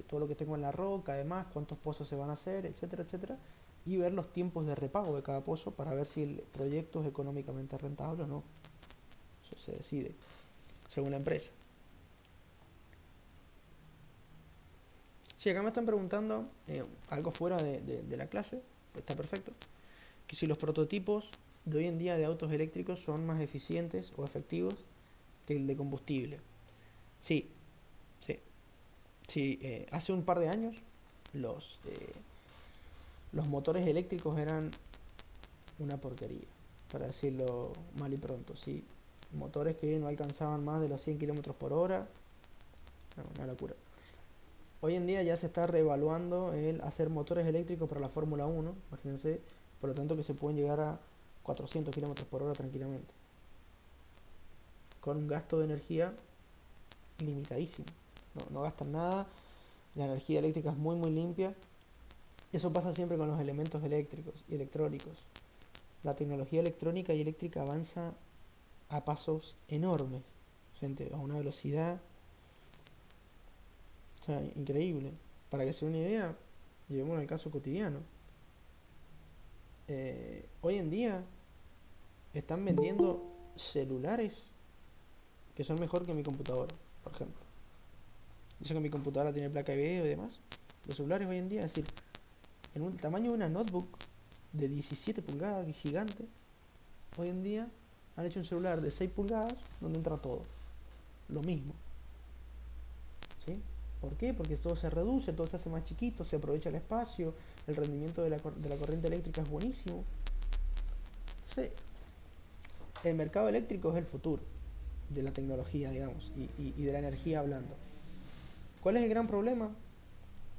todo lo que tengo en la roca, además, cuántos pozos se van a hacer, etcétera, etcétera, y ver los tiempos de repago de cada pozo para ver si el proyecto es económicamente rentable o no. Eso se decide según la empresa. Si acá me están preguntando algo fuera de la clase, pues está perfecto. Que si los prototipos de hoy en día de autos eléctricos son más eficientes o efectivos que el de combustible. Sí, sí. Sí, hace un par de años los, eh, los motores eléctricos eran una porquería, para decirlo mal y pronto. Sí, motores que no alcanzaban más de los 100 kilómetros por hora, no, una locura. Hoy en día ya se está reevaluando el hacer motores eléctricos para la Fórmula 1, imagínense, por lo tanto que se pueden llegar a 400 kilómetros por hora tranquilamente, con un gasto de energía limitadísimo. No gastan nada, la energía eléctrica es muy limpia. Eso pasa siempre con los elementos eléctricos y electrónicos. La tecnología electrónica y eléctrica avanza a pasos enormes, gente, a una velocidad, o sea, increíble. Para que se den una idea, llevemos al caso cotidiano. Hoy en día están vendiendo celulares que son mejor que mi computadora, por ejemplo. Yo sé que mi computadora tiene placa de video y demás. Los celulares hoy en día, es decir, en un tamaño de una notebook de 17 pulgadas, gigante, hoy en día han hecho un celular de 6 pulgadas donde entra todo. Lo mismo. ¿Sí? ¿Por qué? Porque todo se reduce, todo se hace más chiquito, se aprovecha el espacio, el rendimiento de la corriente eléctrica es buenísimo. Sí. El mercado eléctrico es el futuro de la tecnología, digamos, y de la energía hablando. ¿Cuál es el gran problema?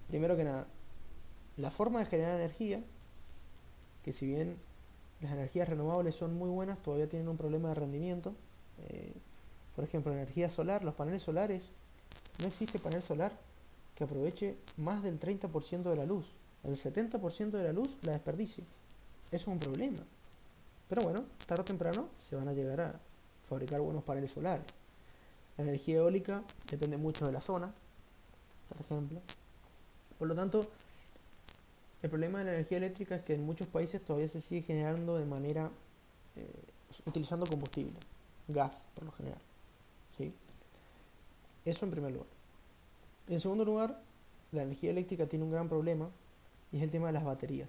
Primero que nada, la forma de generar energía, que si bien las energías renovables son muy buenas, todavía tienen un problema de rendimiento. Por ejemplo, la energía solar, los paneles solares, no existe panel solar que aproveche más del 30% de la luz. El 70% de la luz la desperdicia. Eso es un problema. Pero bueno, tarde o temprano se van a llegar a fabricar buenos paneles solares. La energía eólica depende mucho de la zona, por ejemplo. Por lo tanto, el problema de la energía eléctrica es que en muchos países todavía se sigue generando de manera utilizando combustible, gas por lo general, ¿sí? Eso en primer lugar. En segundo lugar, la energía eléctrica tiene un gran problema y es el tema de las baterías.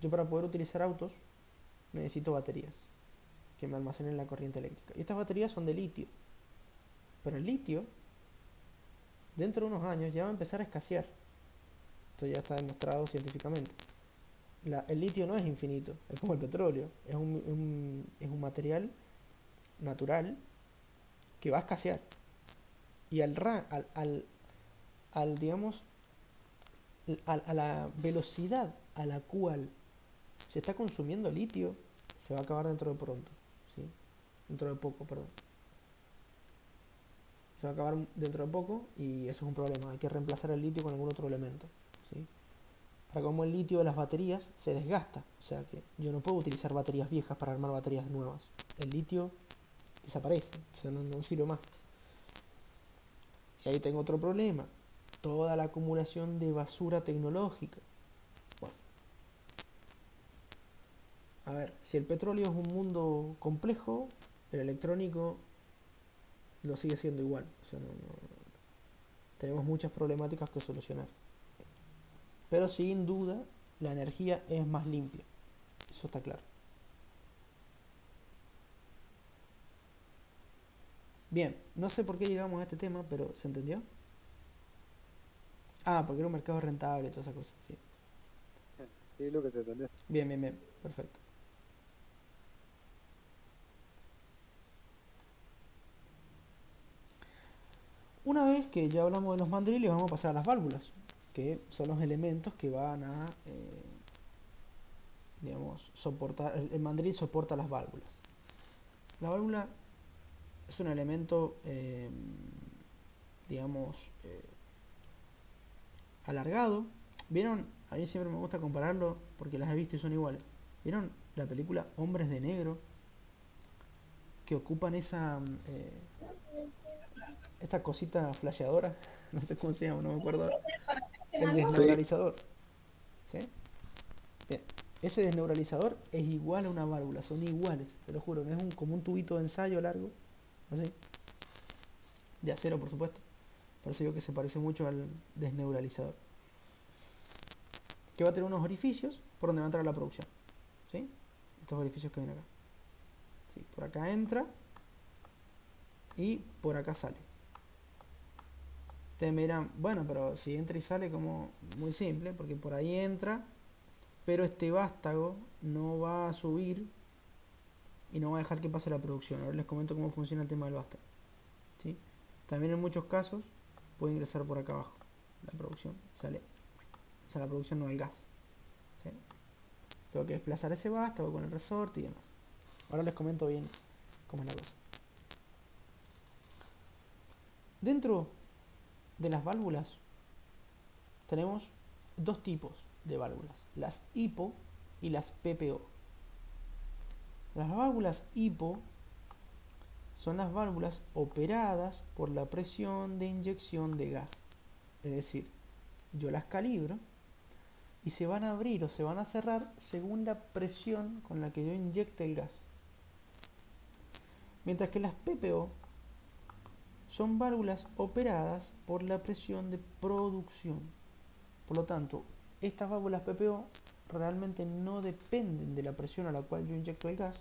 Yo para poder utilizar autos necesito baterías que me almacenen la corriente eléctrica. Y estas baterías son de litio. Pero el litio, dentro de unos años, ya va a empezar a escasear. Esto ya está demostrado científicamente. El litio no es infinito, es como el petróleo. Es un material natural que va a escasear. Y digamos, a la velocidad a la cual se está consumiendo litio, se va a acabar dentro de pronto, ¿sí? Dentro de poco, perdón. Se va a acabar dentro de poco y eso es un problema. Hay que reemplazar el litio con algún otro elemento, ¿sí? Para como el litio de las baterías se desgasta, o sea que yo no puedo utilizar baterías viejas para armar baterías nuevas. El litio desaparece, o sea, no sirve más. Y ahí tengo otro problema, toda la acumulación de basura tecnológica. Bueno, a ver, si el petróleo es un mundo complejo, el electrónico lo sigue siendo igual. O sea, tenemos muchas problemáticas que solucionar. Pero sin duda, la energía es más limpia. Eso está claro. Bien, no sé por qué llegamos a este tema, pero ¿se entendió? Ah, porque era un mercado rentable y todas esas cosas, sí. Sí, lo que se entendió. Bien, perfecto. Una vez que ya hablamos de los mandriles, vamos a pasar a las válvulas, que son los elementos que van a, digamos, soportar, el mandril soporta las válvulas. La válvula es un elemento, digamos, alargado. ¿Vieron? A mí siempre me gusta compararlo porque las he visto y son iguales. ¿Vieron la película Hombres de Negro? Que ocupan esa... esta cosita flasheadora, no sé cómo se llama, no me acuerdo, el Sí. desneuralizador. ¿Sí? Bien, ese desneuralizador es igual a una válvula, son iguales, te lo juro, no es como un tubito de ensayo largo, así, de acero por supuesto, por eso digo que se parece mucho al desneuralizador, que va a tener unos orificios por donde va a entrar la producción, ¿sí? Estos orificios que ven acá, ¿sí? Por acá entra y por acá sale. Ustedes me dirán, bueno, pero si entra y sale, como muy simple, porque por ahí entra, pero este vástago no va a subir y no va a dejar que pase la producción. Ahora les comento cómo funciona el tema del vástago, ¿sí? También en muchos casos puede ingresar por acá abajo la producción, sale, o sea, la producción no el gas, ¿sí? Tengo que desplazar ese vástago con el resorte y demás. Ahora les comento bien cómo es la cosa. Dentro de las válvulas tenemos dos tipos de válvulas, las HIPO y las PPO. Las válvulas HIPO son las válvulas operadas por la presión de inyección de gas. Es decir, yo las calibro y se van a abrir o se van a cerrar según la presión con la que yo inyecte el gas. Mientras que las PPO son válvulas operadas por la presión de producción. Por lo tanto, estas válvulas PPO realmente no dependen de la presión a la cual yo inyecto el gas,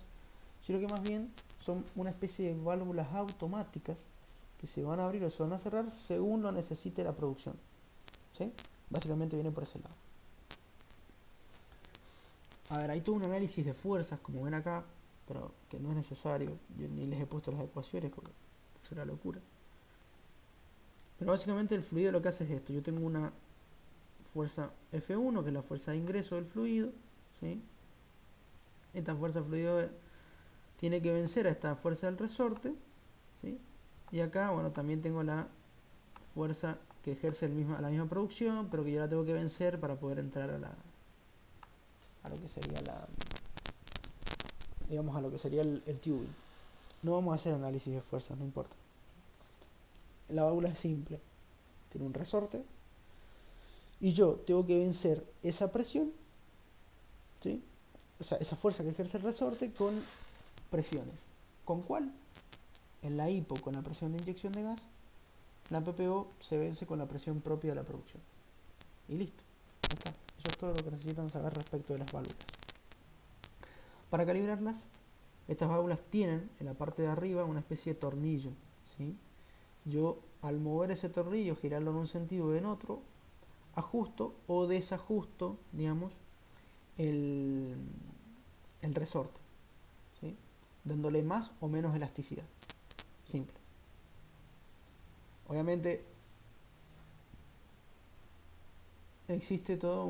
sino que más bien son una especie de válvulas automáticas que se van a abrir o se van a cerrar según lo necesite la producción, ¿sí? Básicamente viene por ese lado. A ver, hay todo un análisis de fuerzas, como ven acá, pero que no es necesario. Yo ni les he puesto las ecuaciones porque es una locura. Pero básicamente el fluido lo que hace es esto. Yo tengo una fuerza F1, que es la fuerza de ingreso del fluido, ¿sí? Esta fuerza del fluido tiene que vencer a esta fuerza del resorte, ¿sí? Y acá, bueno, también tengo la fuerza que ejerce la misma producción, pero que yo la tengo que vencer para poder entrar a lo que sería digamos, a lo que sería el tubing. No vamos a hacer análisis de fuerzas, no importa. La válvula es simple, tiene un resorte y yo tengo que vencer esa presión, ¿sí? O sea, esa fuerza que ejerce el resorte con presiones. ¿Con cuál? En la HIPO con la presión de inyección de gas, la PPO se vence con la presión propia de la producción. Y listo, ya está. Eso es todo lo que necesitan saber respecto de las válvulas. Para calibrarlas, estas válvulas tienen en la parte de arriba una especie de tornillo, ¿sí? Yo al mover ese tornillo, girarlo en un sentido o en otro, ajusto o desajusto, digamos, el, el resorte, ¿sí? Dándole más o menos elasticidad. Simple. Obviamente existe todo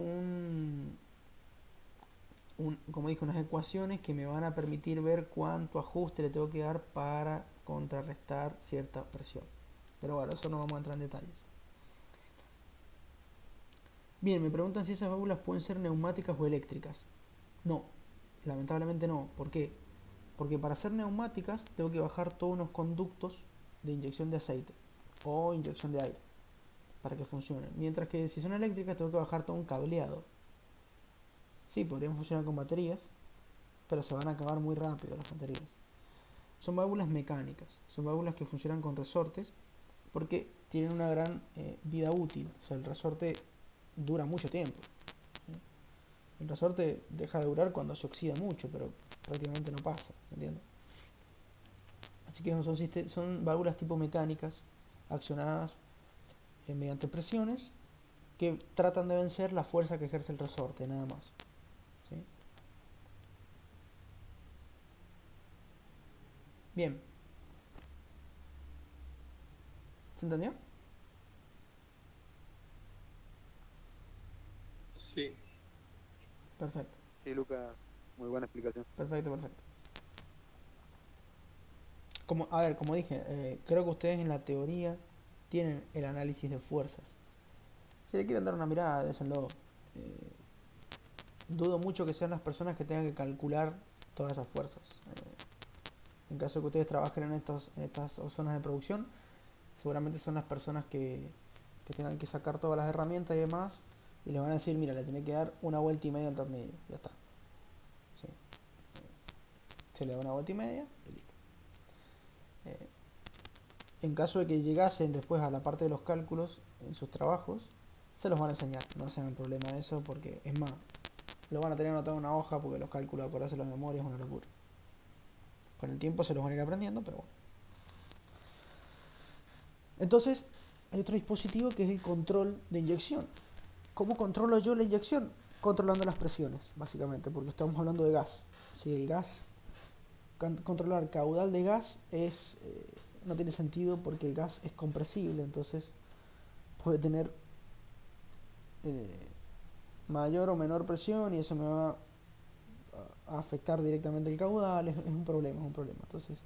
como dije, unas ecuaciones que me van a permitir ver cuánto ajuste le tengo que dar para contrarrestar cierta presión. Pero bueno, eso no vamos a entrar en detalles. Bien, me preguntan si esas válvulas pueden ser neumáticas o eléctricas. No, lamentablemente no. ¿Por qué? Porque para ser neumáticas tengo que bajar todos unos conductos de inyección de aceite o inyección de aire para que funcionen. Mientras que si son eléctricas tengo que bajar todo un cableado. Sí, podrían funcionar con baterías, pero se van a acabar muy rápido las baterías. Son válvulas mecánicas, son válvulas que funcionan con resortes porque tienen una gran vida útil. O sea, el resorte dura mucho tiempo, ¿sí? El resorte deja de durar cuando se oxida mucho, pero prácticamente no pasa, ¿entiendes? Así que son válvulas tipo mecánicas, accionadas mediante presiones, que tratan de vencer la fuerza que ejerce el resorte, nada más, ¿sí? Bien, ¿se entendió? Sí. Perfecto, Sí, Luca, muy buena explicación. perfecto, perfecto. A ver, como dije, creo que ustedes en la teoría tienen el análisis de fuerzas. Si le quieren dar una mirada, déjenlo. Eh, dudo mucho que sean las personas que tengan que calcular todas esas fuerzas. En caso de que ustedes trabajen en estas zonas de producción, seguramente son las personas que tengan que sacar todas las herramientas y demás, y le van a decir, mira, le tenés que dar una vuelta y media al tornillo, ya está. Sí. Se le da una vuelta y media y listo. En caso de que llegasen después a la parte de los cálculos en sus trabajos, se los van a enseñar, no se hagan problema de eso, porque es más, lo van a tener anotado en una hoja, porque los cálculos, acordarse la memoria es una locura. Con el tiempo se los van a ir aprendiendo, pero bueno. Entonces, hay otro dispositivo que es el control de inyección. ¿Cómo controlo yo la inyección? Controlando las presiones, básicamente, porque estamos hablando de gas. Si el gas, controlar caudal de gas no tiene sentido, porque el gas es compresible, entonces puede tener mayor o menor presión y eso me va a afectar directamente el caudal. Es un problema, es un problema. Entonces,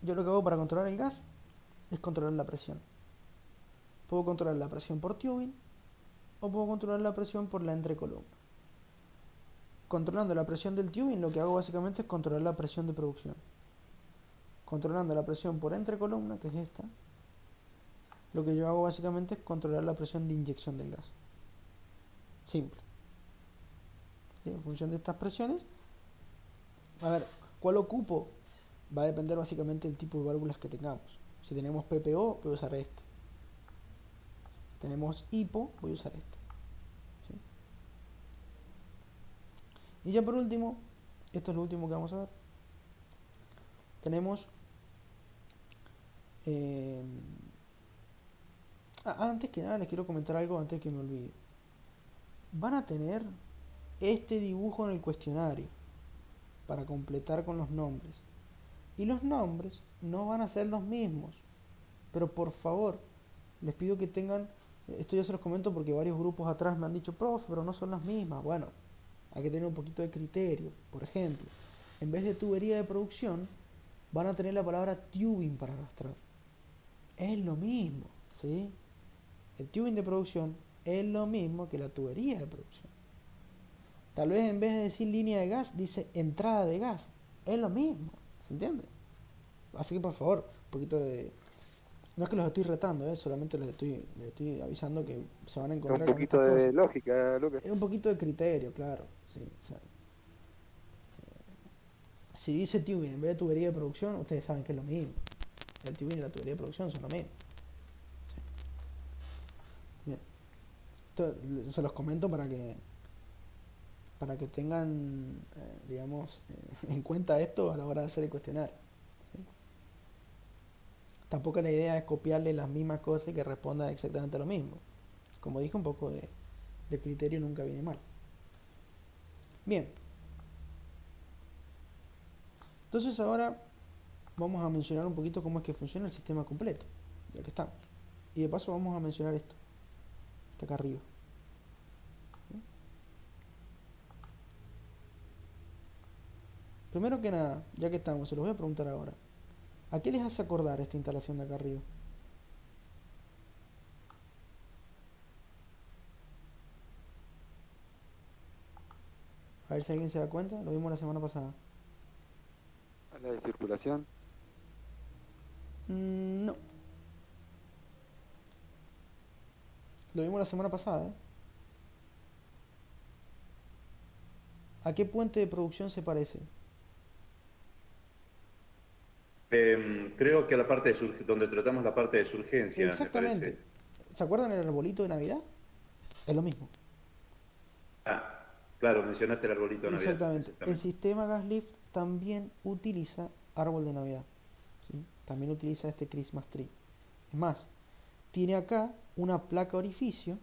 yo lo que hago para controlar el gas es controlar la presión. Puedo controlar la presión por tubing o puedo controlar la presión por la entrecolumna. Controlando la presión del tubing, lo que hago básicamente es controlar la presión de producción. Controlando la presión por entrecolumna, que es esta, lo que yo hago básicamente es controlar la presión de inyección del gas. Simple. ¿Sí? En función de estas presiones, a ver, ¿cuál ocupo? Va a depender básicamente del tipo de válvulas que tengamos. Si tenemos PPO, voy a usar este. Si tenemos HIPO, voy a usar este. ¿Sí? Y ya por último, esto es lo último que vamos a ver. Tenemos antes que nada les quiero comentar algo antes que me olvide. Van a tener este dibujo en el cuestionario para completar con los nombres. Y los nombres no van a ser los mismos. Pero por favor, les pido que tengan, esto ya se los comento porque varios grupos atrás me han dicho, profe, pero no son las mismas. Bueno, hay que tener un poquito de criterio. Por ejemplo, en vez de tubería de producción, van a tener la palabra tubing para arrastrar. Es lo mismo, ¿sí? El tubing de producción es lo mismo que la tubería de producción. Tal vez en vez de decir línea de gas, dice entrada de gas. Es lo mismo, ¿se entiende? Así que por favor, un poquito de... No es que los estoy retando, solamente les estoy avisando que se van a Un encontrar con poquito estas de cosas. lógica, Lucas. Es un poquito de criterio, claro. Sí, o sea, si dice tubing en vez de tubería de producción, ustedes saben que es lo mismo. El tubing y la tubería de producción son lo mismo. Sí. Bien. Entonces, se los comento para que tengan, digamos, en cuenta esto a la hora de hacer el cuestionario. ¿Sí? Tampoco la idea es copiarle las mismas cosas y que respondan exactamente lo mismo. Como dije, un poco de criterio nunca viene mal. Bien. Entonces ahora vamos a mencionar un poquito cómo es que funciona el sistema completo, ya que estamos. Y de paso vamos a mencionar esto, está acá arriba. Primero que nada, ya que estamos, se los voy a preguntar ahora. ¿A qué les hace acordar esta instalación de acá arriba? A ver si alguien se da cuenta, lo vimos la semana pasada. A la de circulación. No. Lo vimos la semana pasada, ¿eh? ¿A qué puente de producción se parece? Creo que a la parte de donde tratamos la parte de surgencia, me Exactamente. parece. ¿Se acuerdan el arbolito de Navidad? Es lo mismo. Ah, claro, mencionaste el arbolito de Navidad. Exactamente. El Exactamente. sistema gas lift también utiliza árbol de Navidad. ¿Sí? También utiliza este Christmas tree. Es más, tiene acá una placa orificio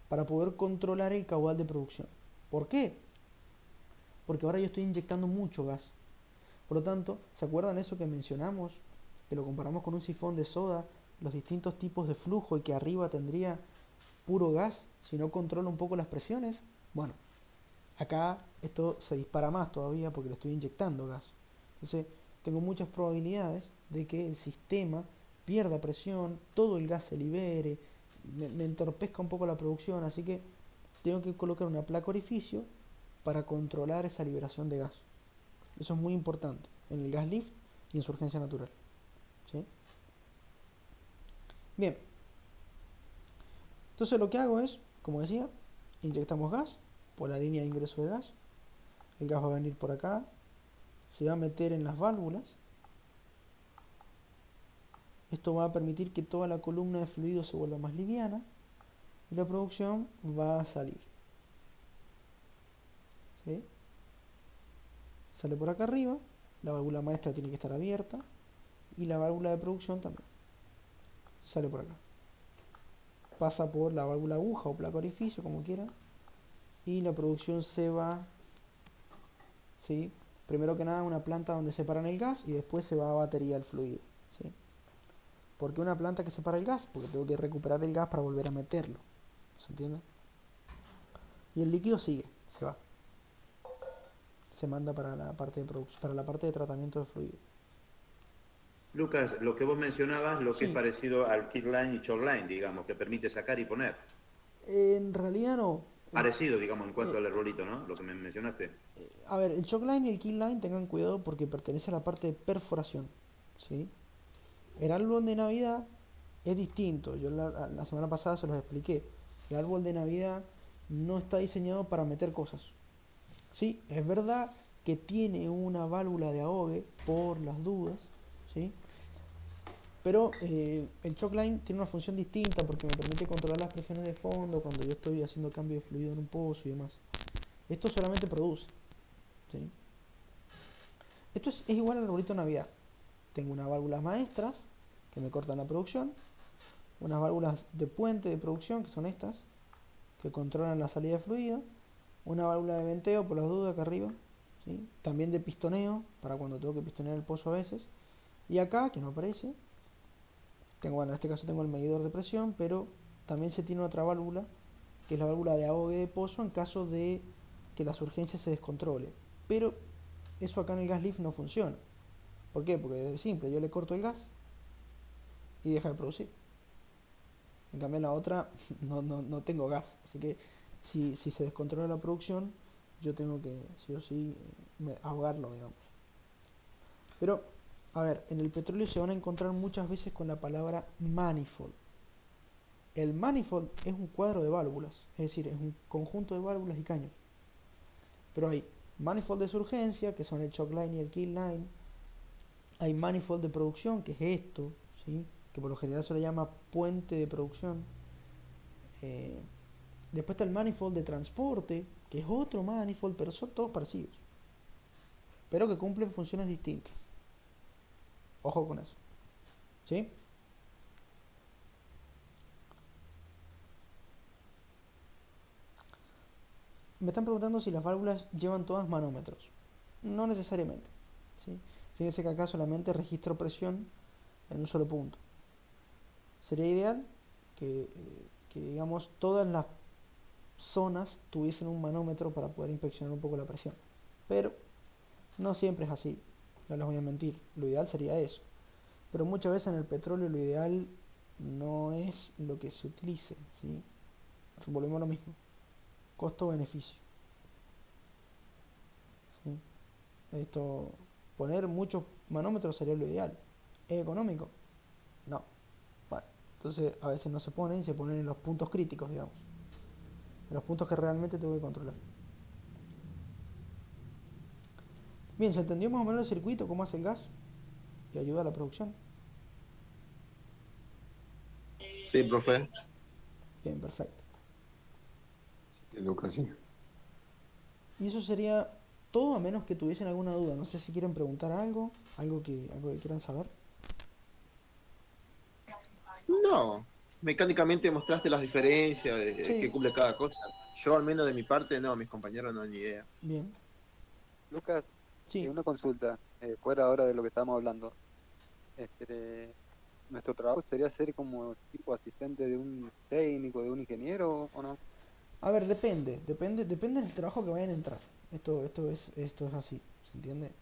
para poder controlar el caudal de producción. ¿Por qué? Porque ahora yo estoy inyectando mucho gas. Por lo tanto, ¿se acuerdan eso que mencionamos? Que lo comparamos con un sifón de soda, los distintos tipos de flujo y que arriba tendría puro gas si no controla un poco las presiones. Bueno, acá esto se dispara más todavía porque le estoy inyectando gas. Entonces, tengo muchas probabilidades de que el sistema pierda presión, todo el gas se libere, me entorpezca un poco la producción, así que tengo que colocar una placa orificio para controlar esa liberación de gas. Eso es muy importante en el gas lift y en su urgencia natural. Bien, entonces lo que hago es, como decía, inyectamos gas por la línea de ingreso de gas. El gas va a venir por acá, se va a meter en las válvulas. Esto va a permitir que toda la columna de fluido se vuelva más liviana y la producción va a salir. ¿Sí? Sale por acá arriba, la válvula maestra tiene que estar abierta y la válvula de producción también. Sale por acá. Pasa por la válvula aguja o placa orificio, como quieran, y la producción se va, ¿sí? Primero que nada una planta donde separan el gas y después se va a batería el fluido, ¿sí? ¿Por qué una planta que separa el gas? Porque tengo que recuperar el gas para volver a meterlo, ¿se entiende? Y el líquido sigue, se va, se manda para la parte de producción, para la parte de tratamiento de fluido. Lucas, lo que vos mencionabas, lo que es Sí, parecido al kick line y choke line, digamos, que permite sacar y poner. en realidad no. Parecido, digamos, en cuanto Eh, al arbolito, ¿no? Lo que me mencionaste. a ver, el choke line y el kill line tengan cuidado porque pertenece a la parte de perforación, ¿sí? El árbol de Navidad es distinto. Yo la semana pasada se los expliqué. El árbol de Navidad no está diseñado para meter cosas. Sí, es verdad que tiene una válvula de ahogue por las dudas, ¿sí? Pero el shockline tiene una función distinta porque me permite controlar las presiones de fondo cuando yo estoy haciendo cambio de fluido en un pozo y demás. Esto solamente produce, ¿sí? Esto es igual al arbolito de Navidad. Tengo unas válvulas maestras que me cortan la producción, unas válvulas de puente de producción que son estas, que controlan la salida de fluido, una válvula de venteo por las dudas acá arriba, ¿sí? También de pistoneo para cuando tengo que pistonear el pozo a veces, y acá, que no aparece, tengo, bueno, en este caso tengo el medidor de presión, pero también se tiene otra válvula, que es la válvula de ahogue de pozo en caso de que las urgencias se descontrole. Pero eso acá en el gas lift no funciona. ¿Por qué? Porque es simple, yo le corto el gas y deja de producir. En cambio en la otra no tengo gas, así que si se descontrola la producción, yo tengo que sí o sí ahogarlo, digamos. Pero, a ver, en el petróleo se van a encontrar muchas veces con la palabra manifold. El manifold es un cuadro de válvulas, es decir, es un conjunto de válvulas y caños. Pero hay manifold de surgencia, que son el choke line y el kill line. Hay manifold de producción, que es esto, ¿sí? Que por lo general se le llama puente de producción. Eh, Después está el manifold de transporte, que es otro manifold, pero son todos parecidos. Pero que cumplen funciones distintas. Ojo con eso. ¿Sí? Me están preguntando si las válvulas llevan todas manómetros. No necesariamente. ¿Sí? Fíjense que acá solamente registro presión en un solo punto. Sería ideal que digamos, todas las zonas tuviesen un manómetro para poder inspeccionar un poco la presión. Pero no siempre es así. No les voy a mentir. Lo ideal sería eso. Pero muchas veces en el petróleo lo ideal no es lo que se utilice, ¿sí? Volvemos a lo mismo. Costo-beneficio. ¿Sí? Esto, poner muchos manómetros sería lo ideal. ¿Es económico? No. Bueno, entonces a veces no se ponen y se ponen en los puntos críticos, digamos. En los puntos que realmente tengo que controlar. Bien, ¿se entendió más o menos el circuito, cómo hace el gas? Y ayuda a la producción. Sí, profe. Bien, perfecto. Sí, Lucas, sí. Y eso sería todo a menos que tuviesen alguna duda. No sé si quieren preguntar algo, algo que quieran saber. No, mecánicamente mostraste las diferencias de qué Sí, cumple cada cosa. Yo al menos de mi parte, no, mis compañeros no, ni idea. bien. Lucas, Sí, una consulta, fuera ahora de lo que estamos hablando. Este, ¿Nuestro trabajo sería ser como tipo asistente de un técnico, de un ingeniero o no? a ver, depende del trabajo que vayan a entrar. Esto es así, ¿se entiende?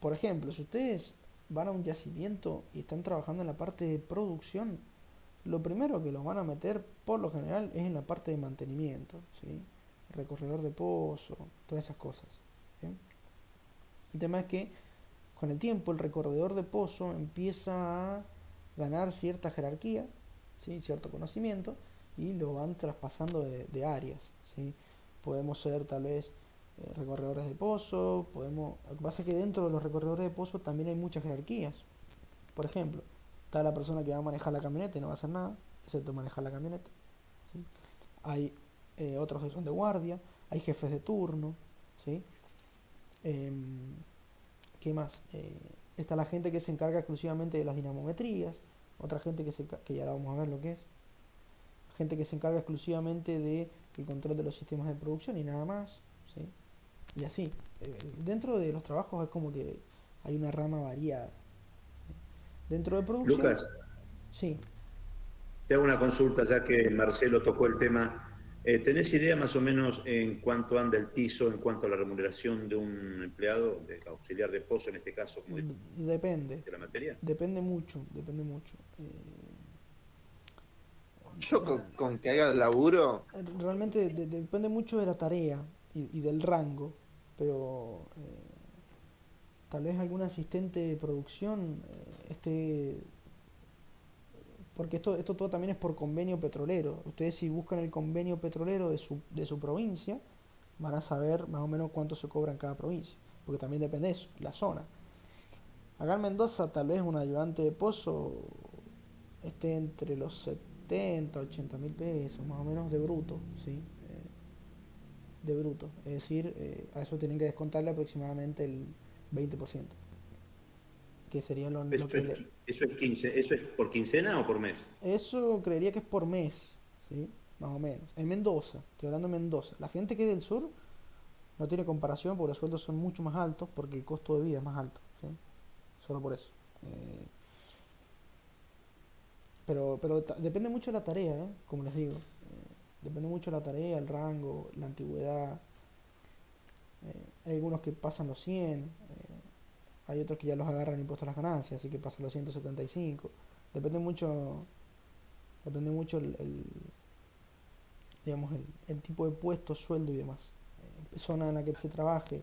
Por ejemplo, si ustedes van a un yacimiento y están trabajando en la parte de producción, lo primero que los van a meter, por lo general, es en la parte de mantenimiento, ¿sí? Recorredor de pozo, todas esas cosas, ¿sí? El tema es que con el tiempo el recorredor de pozo empieza a ganar cierta jerarquía, ¿sí? Cierto conocimiento, y lo van traspasando de áreas, ¿sí? Podemos ser tal vez recorredores de pozo, lo que pasa es que dentro de los recorredores de pozo también hay muchas jerarquías. Por ejemplo, está la persona que va a manejar la camioneta y no va a hacer nada, excepto manejar la camioneta, ¿sí? Hay otros que son de guardia, hay jefes de turno, ¿sí? Em, ¿Qué más? Está la gente que se encarga exclusivamente de las dinamometrías, otra gente que ya la vamos a ver lo que es, gente que se encarga exclusivamente de el control de los sistemas de producción y nada más, ¿sí? Y así. Dentro de los trabajos es como que hay una rama variada. Dentro de producción, Lucas, sí. te hago una consulta ya que Marcelo tocó el tema. ¿Tenés idea más o menos en cuánto anda el piso en cuanto a la remuneración de un empleado, de auxiliar de pozo en este caso, como Depende, de la materia? depende mucho, depende mucho. Yo con que haga laburo, Realmente depende mucho de la tarea y del rango, pero tal vez algún asistente de producción porque esto todo también es por convenio petrolero. Ustedes si buscan el convenio petrolero de su provincia, van a saber más o menos cuánto se cobra en cada provincia, porque también depende de eso, la zona. Acá en Mendoza tal vez un ayudante de pozo esté entre los 70, 80 mil pesos, más o menos de bruto, ¿sí? De bruto. Es decir, a eso tienen que descontarle aproximadamente el 20%, que sería lo ¿Eso que es, le... eso es por quincena o por mes? Eso creería que es por mes, ¿sí? Más o menos. En Mendoza, estoy hablando de Mendoza. La gente que es del sur no tiene comparación porque los sueldos son mucho más altos porque el costo de vida es más alto, ¿sí? Solo por eso. Eh, pero depende mucho de la tarea, ¿eh? Como les digo. Depende mucho de la tarea, el rango, la antigüedad. Hay algunos que pasan los 100, hay otros que ya los agarran impuestos a las ganancias, así que pasan los 175. Depende mucho, depende mucho digamos, el tipo de puesto, sueldo y demás. Zona en la que se trabaje.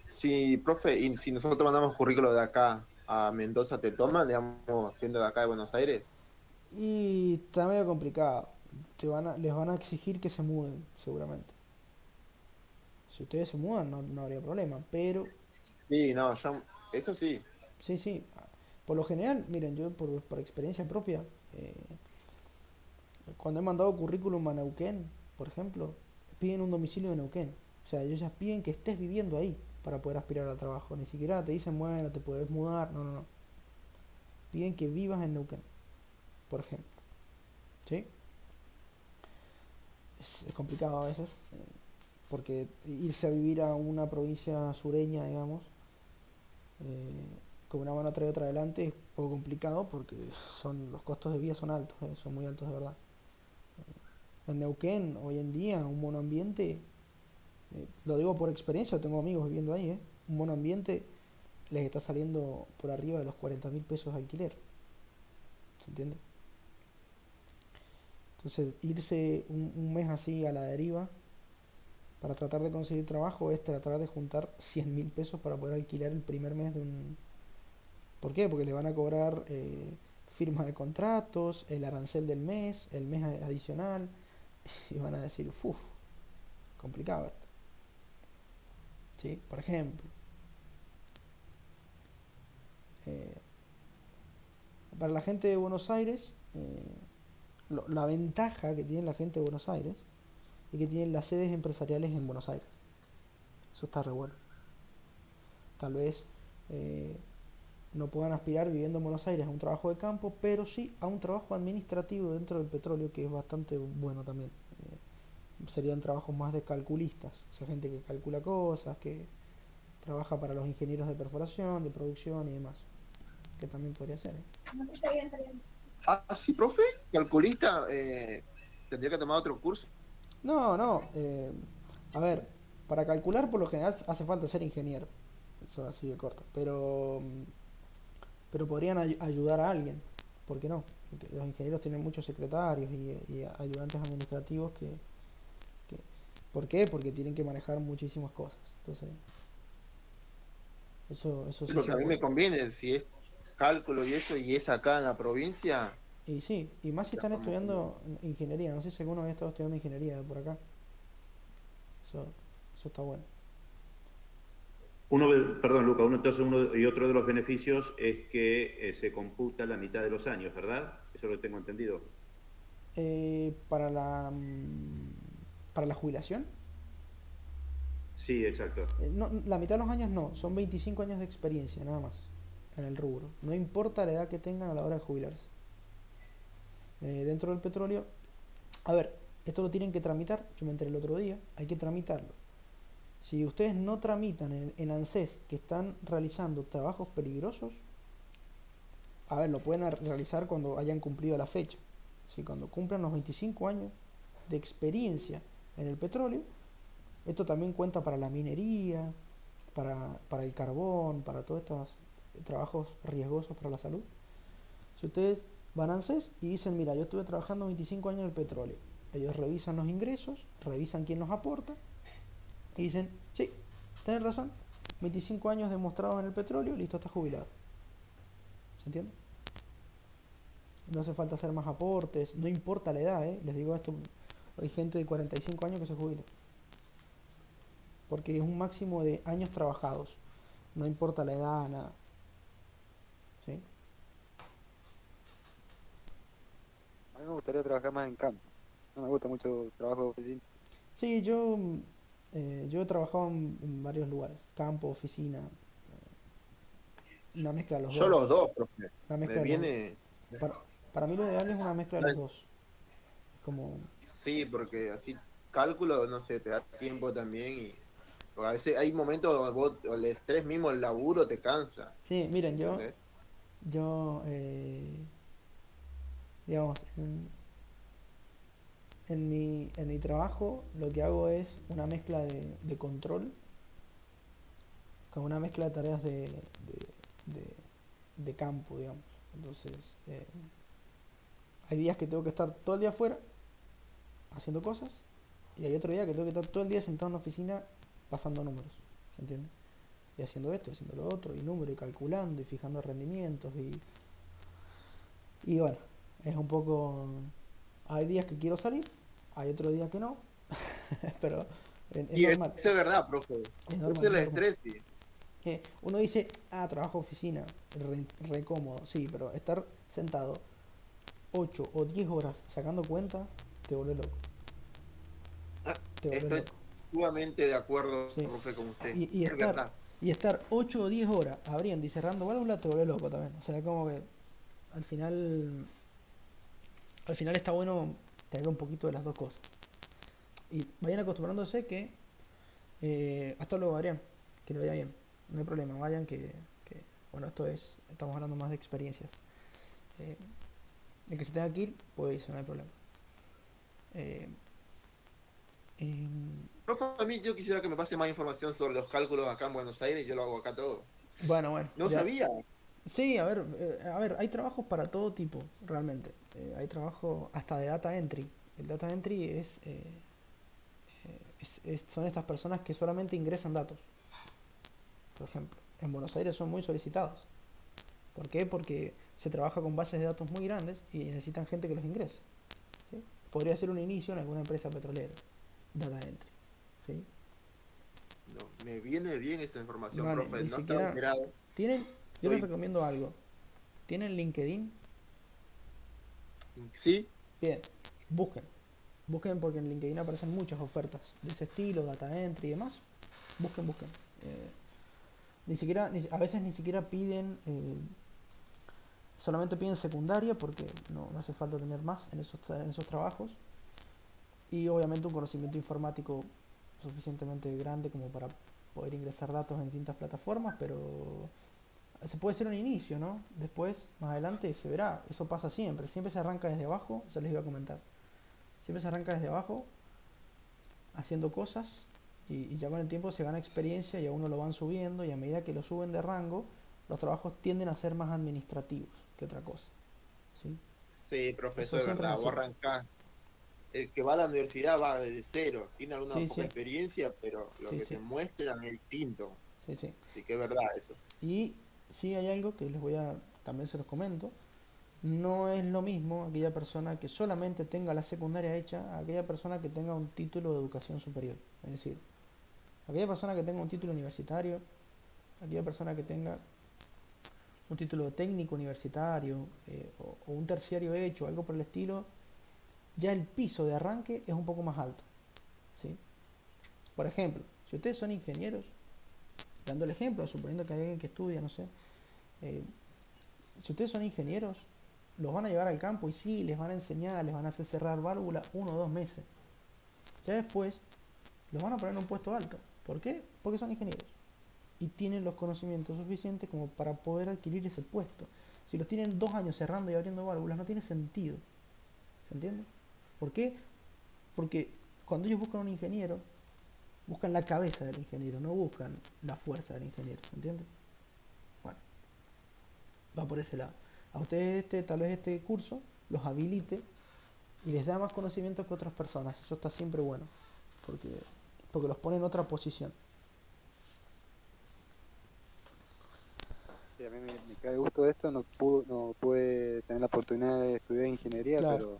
si, profe, y si nosotros mandamos currículo de acá a Mendoza, ¿te toman, digamos, siendo de acá de Buenos Aires? Y está medio complicado. Les van a exigir que se muden, seguramente. Si ustedes se mudan, no habría problema. Pero, Sí, no, eso sí. sí, sí. Por lo general, miren, yo por experiencia propia, eh, cuando he mandado currículum a Neuquén, por ejemplo, piden un domicilio de Neuquén. O sea, ellos ya piden que estés viviendo ahí para poder aspirar al trabajo. Ni siquiera te dicen, bueno, te puedes mudar. No, no, no. Piden que vivas en Neuquén, por ejemplo. ¿Sí? Es complicado a veces, porque irse a vivir a una provincia sureña, digamos, eh, con una mano atrás y otra adelante es un poco complicado porque los costos de vida son altos, son muy altos de verdad. En Neuquén, hoy en día, un monoambiente, lo digo por experiencia, tengo amigos viviendo ahí, un monoambiente les está saliendo por arriba de los 40 mil pesos de alquiler, ¿se entiende? Entonces, irse un mes así a la deriva para tratar de conseguir trabajo es tratar de juntar 100 mil pesos para poder alquilar el primer mes de un... ¿Por qué? Porque le van a cobrar firma de contratos, el arancel del mes, el mes adicional, y van a decir, uff, complicado esto. ¿Sí? Por ejemplo, eh, para la gente de Buenos Aires, la ventaja que tiene la gente de Buenos Aires es que tienen las sedes empresariales en Buenos Aires. Eso está re bueno. Tal vez eh, no puedan aspirar viviendo en Buenos Aires a un trabajo de campo, pero sí a un trabajo administrativo dentro del petróleo que es bastante bueno también. Serían trabajos más de calculistas, o sea, gente que calcula cosas, que trabaja para los ingenieros de perforación, de producción y demás, que también podría ser. Ah, sí, profe, calculista, tendría que tomar otro curso. No, no, a ver, para calcular por lo general hace falta ser ingeniero, eso así de corto, pero podrían ayudar a alguien, ¿por qué no? Porque los ingenieros tienen muchos secretarios y ayudantes administrativos que... ¿Por qué? Porque tienen que manejar muchísimas cosas. Entonces, Eso Sí, sí porque se a mí me puede. conviene, si es cálculo y eso, y es acá en la provincia, Y sí, y más si ya están como que- estudiando ingeniería. No sé si alguno había estado estudiando ingeniería por acá. Eso, eso está bueno. Perdón, Luca, entonces uno y otro de los beneficios es que se computa la mitad de los años, ¿verdad? Eso lo tengo entendido. Para la jubilación, Sí, exacto. no, la mitad de los años no, son 25 años de experiencia nada más en el rubro. No importa la edad que tengan a la hora de jubilarse. Dentro del petróleo, a ver, esto lo tienen que tramitar, yo me enteré el otro día, hay que tramitarlo. Si ustedes no tramitan en ANSES que están realizando trabajos peligrosos, a ver, lo pueden realizar cuando hayan cumplido la fecha. Si cuando cumplan los 25 años de experiencia en el petróleo, esto también cuenta para la minería, para el carbón, para todos estos trabajos riesgosos para la salud. Si ustedes van a ANSES y dicen, mira, yo estuve trabajando 25 años en el petróleo, ellos revisan los ingresos, revisan quién nos aporta y dicen, sí, tenés razón, 25 años demostrados en el petróleo, listo, está jubilado. ¿Se entiende? No hace falta hacer más aportes, no importa la edad, les digo esto, hay gente de 45 años que se jubila, porque es un máximo de años trabajados, no importa la edad, nada. ¿Sí? A mí me gustaría trabajar más en campo. No me gusta mucho el trabajo de oficina. Sí, yo he trabajado en varios lugares, campo, oficina, una mezcla de los yo dos, los dos, profe, una me mezcla de los dos. viene, Para, para mí lo ideal es una mezcla de los dos, es como, sí, porque así cálculo, no sé, te da tiempo también y porque a veces hay momentos donde vos, o el estrés mismo, el laburo te cansa, sí, miren, ¿entendés? yo digamos, en mi trabajo lo que hago es una mezcla de control con una mezcla de tareas de, de campo, digamos. Entonces, hay días que tengo que estar todo el día afuera haciendo cosas y hay otro día que tengo que estar todo el día sentado en la oficina pasando números, ¿se entiende? Y haciendo esto, haciendo lo otro, y número, y calculando, y fijando rendimientos, y bueno, es un poco... Hay días que quiero salir, hay otros días que no, pero es Y eso normal, es verdad, profe, es es normal, es el normal. estrés, sí. Uno dice, ah, trabajo oficina, re cómodo, sí, pero estar sentado 8 o 10 horas sacando cuenta, te vuelve loco, Ah, te vuelve estoy loco. sumamente de acuerdo, Sí. profe, con usted, Y, y es estar verdad. y estar 8 o 10 horas abriendo y cerrando válvulas te vuelve loco también. O sea, como que al final al final está bueno tener un poquito de las dos cosas. Y vayan acostumbrándose que hasta luego, Adrián, que le vaya bien. No hay problema, vayan que bueno, estamos hablando más de experiencias. Eh, el que se tenga que ir, puede irse, no hay problema. Eh, em, Profe, a mí yo quisiera que me pase más información sobre los cálculos acá en Buenos Aires, yo lo hago acá todo. bueno, No ya. sabía. Sí, a ver, hay trabajos para todo tipo, realmente. Hay trabajo hasta de data entry. El data entry son estas personas que solamente ingresan datos, por ejemplo. En Buenos Aires son muy solicitados. ¿Por qué? Porque se trabaja con bases de datos muy grandes y necesitan gente que los ingrese. ¿Sí? Podría ser un inicio en alguna empresa petrolera, data entry. ¿Sí? No, me viene bien esa información, Vale, profe, ni no estaba siquiera enterado. tienen, yo les Estoy, recomiendo algo. ¿Tienen LinkedIn? sí, Bien, busquen. Busquen porque en LinkedIn aparecen muchas ofertas de ese estilo, data entry y demás. Busquen, busquen. Ni siquiera, a veces ni siquiera piden, solamente piden secundaria porque no hace falta tener más en esos trabajos. Y obviamente un conocimiento informático suficientemente grande como para poder ingresar datos en distintas plataformas, pero se puede ser un inicio, ¿no? Después, más adelante, se verá. Eso pasa siempre. Siempre se arranca desde abajo, se les iba a comentar. Siempre se arranca desde abajo haciendo cosas y ya con el tiempo se gana experiencia y a uno lo van subiendo y a medida que lo suben de rango, los trabajos tienden a ser más administrativos que otra cosa. ¿Sí? sí, profe, eso Eso es siempre es verdad, vos así. arrancás. El que va a la universidad va desde cero, tiene alguna Sí, poca sí, experiencia, pero lo sí, que te sí, muestran es distinto. Sí, sí. Así que es verdad eso. Y sí hay algo que también se los comento. No es lo mismo aquella persona que solamente tenga la secundaria hecha a aquella persona que tenga un título de educación superior. Es decir, aquella persona que tenga un título universitario, aquella persona que tenga un título técnico universitario o un terciario hecho, algo por el estilo, ya el piso de arranque es un poco más alto. ¿Sí? Por ejemplo, si ustedes son ingenieros, dando el ejemplo, suponiendo que hay alguien que estudia, no sé, eh, si ustedes son ingenieros, los van a llevar al campo y sí, les van a enseñar, les van a hacer cerrar válvulas 1 o 2 meses. Ya después los van a poner en un puesto alto. ¿Por qué? Porque son ingenieros y tienen los conocimientos suficientes como para poder adquirir ese puesto. Si los tienen 2 años cerrando y abriendo válvulas, no tiene sentido. ¿Se entiende? ¿Por qué? Porque cuando ellos buscan un ingeniero, buscan la cabeza del ingeniero, no buscan la fuerza del ingeniero. ¿Se entiende? Bueno, va por ese lado. A ustedes tal vez este curso los habilite y les da más conocimiento que otras personas. Eso está siempre bueno, porque, porque los pone en otra posición. Sí, a mí me cae gusto esto, no pude tener la oportunidad de estudiar ingeniería, Claro,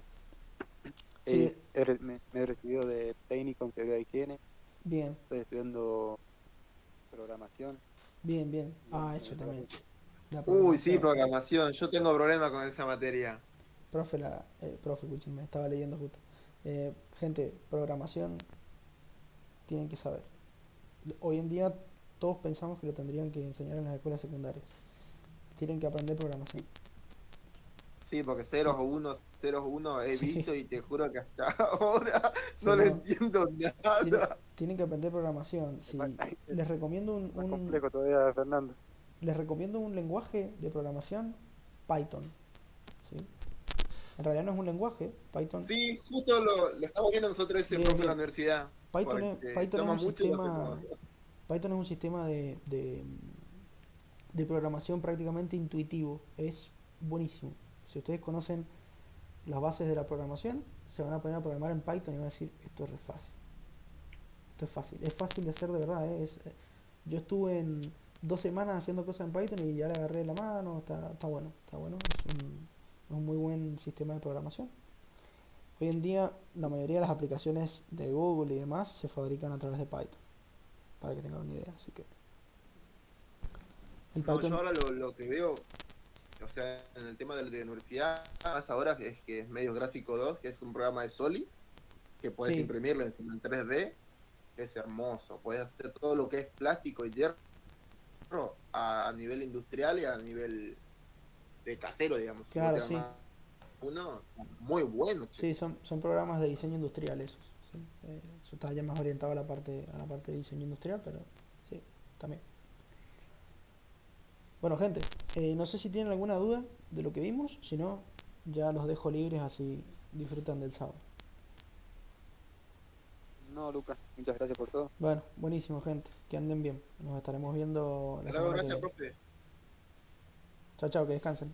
pero sí, me he recibido de técnico en teoría de higiene, bien, estoy estudiando programación bien, bien. y bueno, Ah, me eso gusta también. bastante. La Uy, sí, programación. programación. Yo tengo problema con esa materia. Profe, escúchenme, estaba leyendo justo. Gente, programación tienen que saber. Hoy en día todos pensamos que lo tendrían que enseñar en las escuelas secundarias. Tienen que aprender programación. Sí, porque Sí, ceros o uno he sí, visto y te juro que hasta ahora sí, no le no. entiendo Tienen, nada. tienen que aprender programación. Es más, Si les recomiendo es más complejo todavía, Fernando. les recomiendo un lenguaje de programación, Python. ¿Sí? En realidad no es un lenguaje, Python. Sí, justo lo estamos viendo nosotros ese Bien, profe en la bien. universidad, porque Python es somos un muchos los que sistema, Python es un sistema de programación prácticamente intuitivo. Es buenísimo. Si ustedes conocen las bases de la programación, se van a poner a programar en Python y van a decir, esto es re fácil. Esto es fácil de hacer de verdad. Yo estuve en 2 semanas haciendo cosas en Python y ya le agarré la mano. Está bueno, está bueno. Es un muy buen sistema de programación. Hoy en día la mayoría de las aplicaciones de Google y demás se fabrican a través de Python, para que tengan una idea. Así que el No, yo Python, ahora lo que veo, o sea, en el tema de la universidad, más ahora es que es Medios Gráfico 2, que es un programa de Soli, que puedes sí, imprimirlo en 3D, que es hermoso. Puedes hacer todo lo que es plástico y hierro a nivel industrial y a nivel de casero, digamos. Si vos claro, te sí. armás uno, muy bueno, che. Sí, son programas de diseño industrial esos. Sí. Eso está ya más orientado a la parte de diseño industrial, pero sí, también. Bueno, gente, no sé si tienen alguna duda de lo que vimos, si no, ya los dejo libres así disfrutan del sábado. No, Lucas, muchas gracias por todo. Bueno, buenísimo, gente, que anden bien. Nos estaremos viendo la Hasta luego, semana que gracias, viene. profe. Chao, chao, que descansen.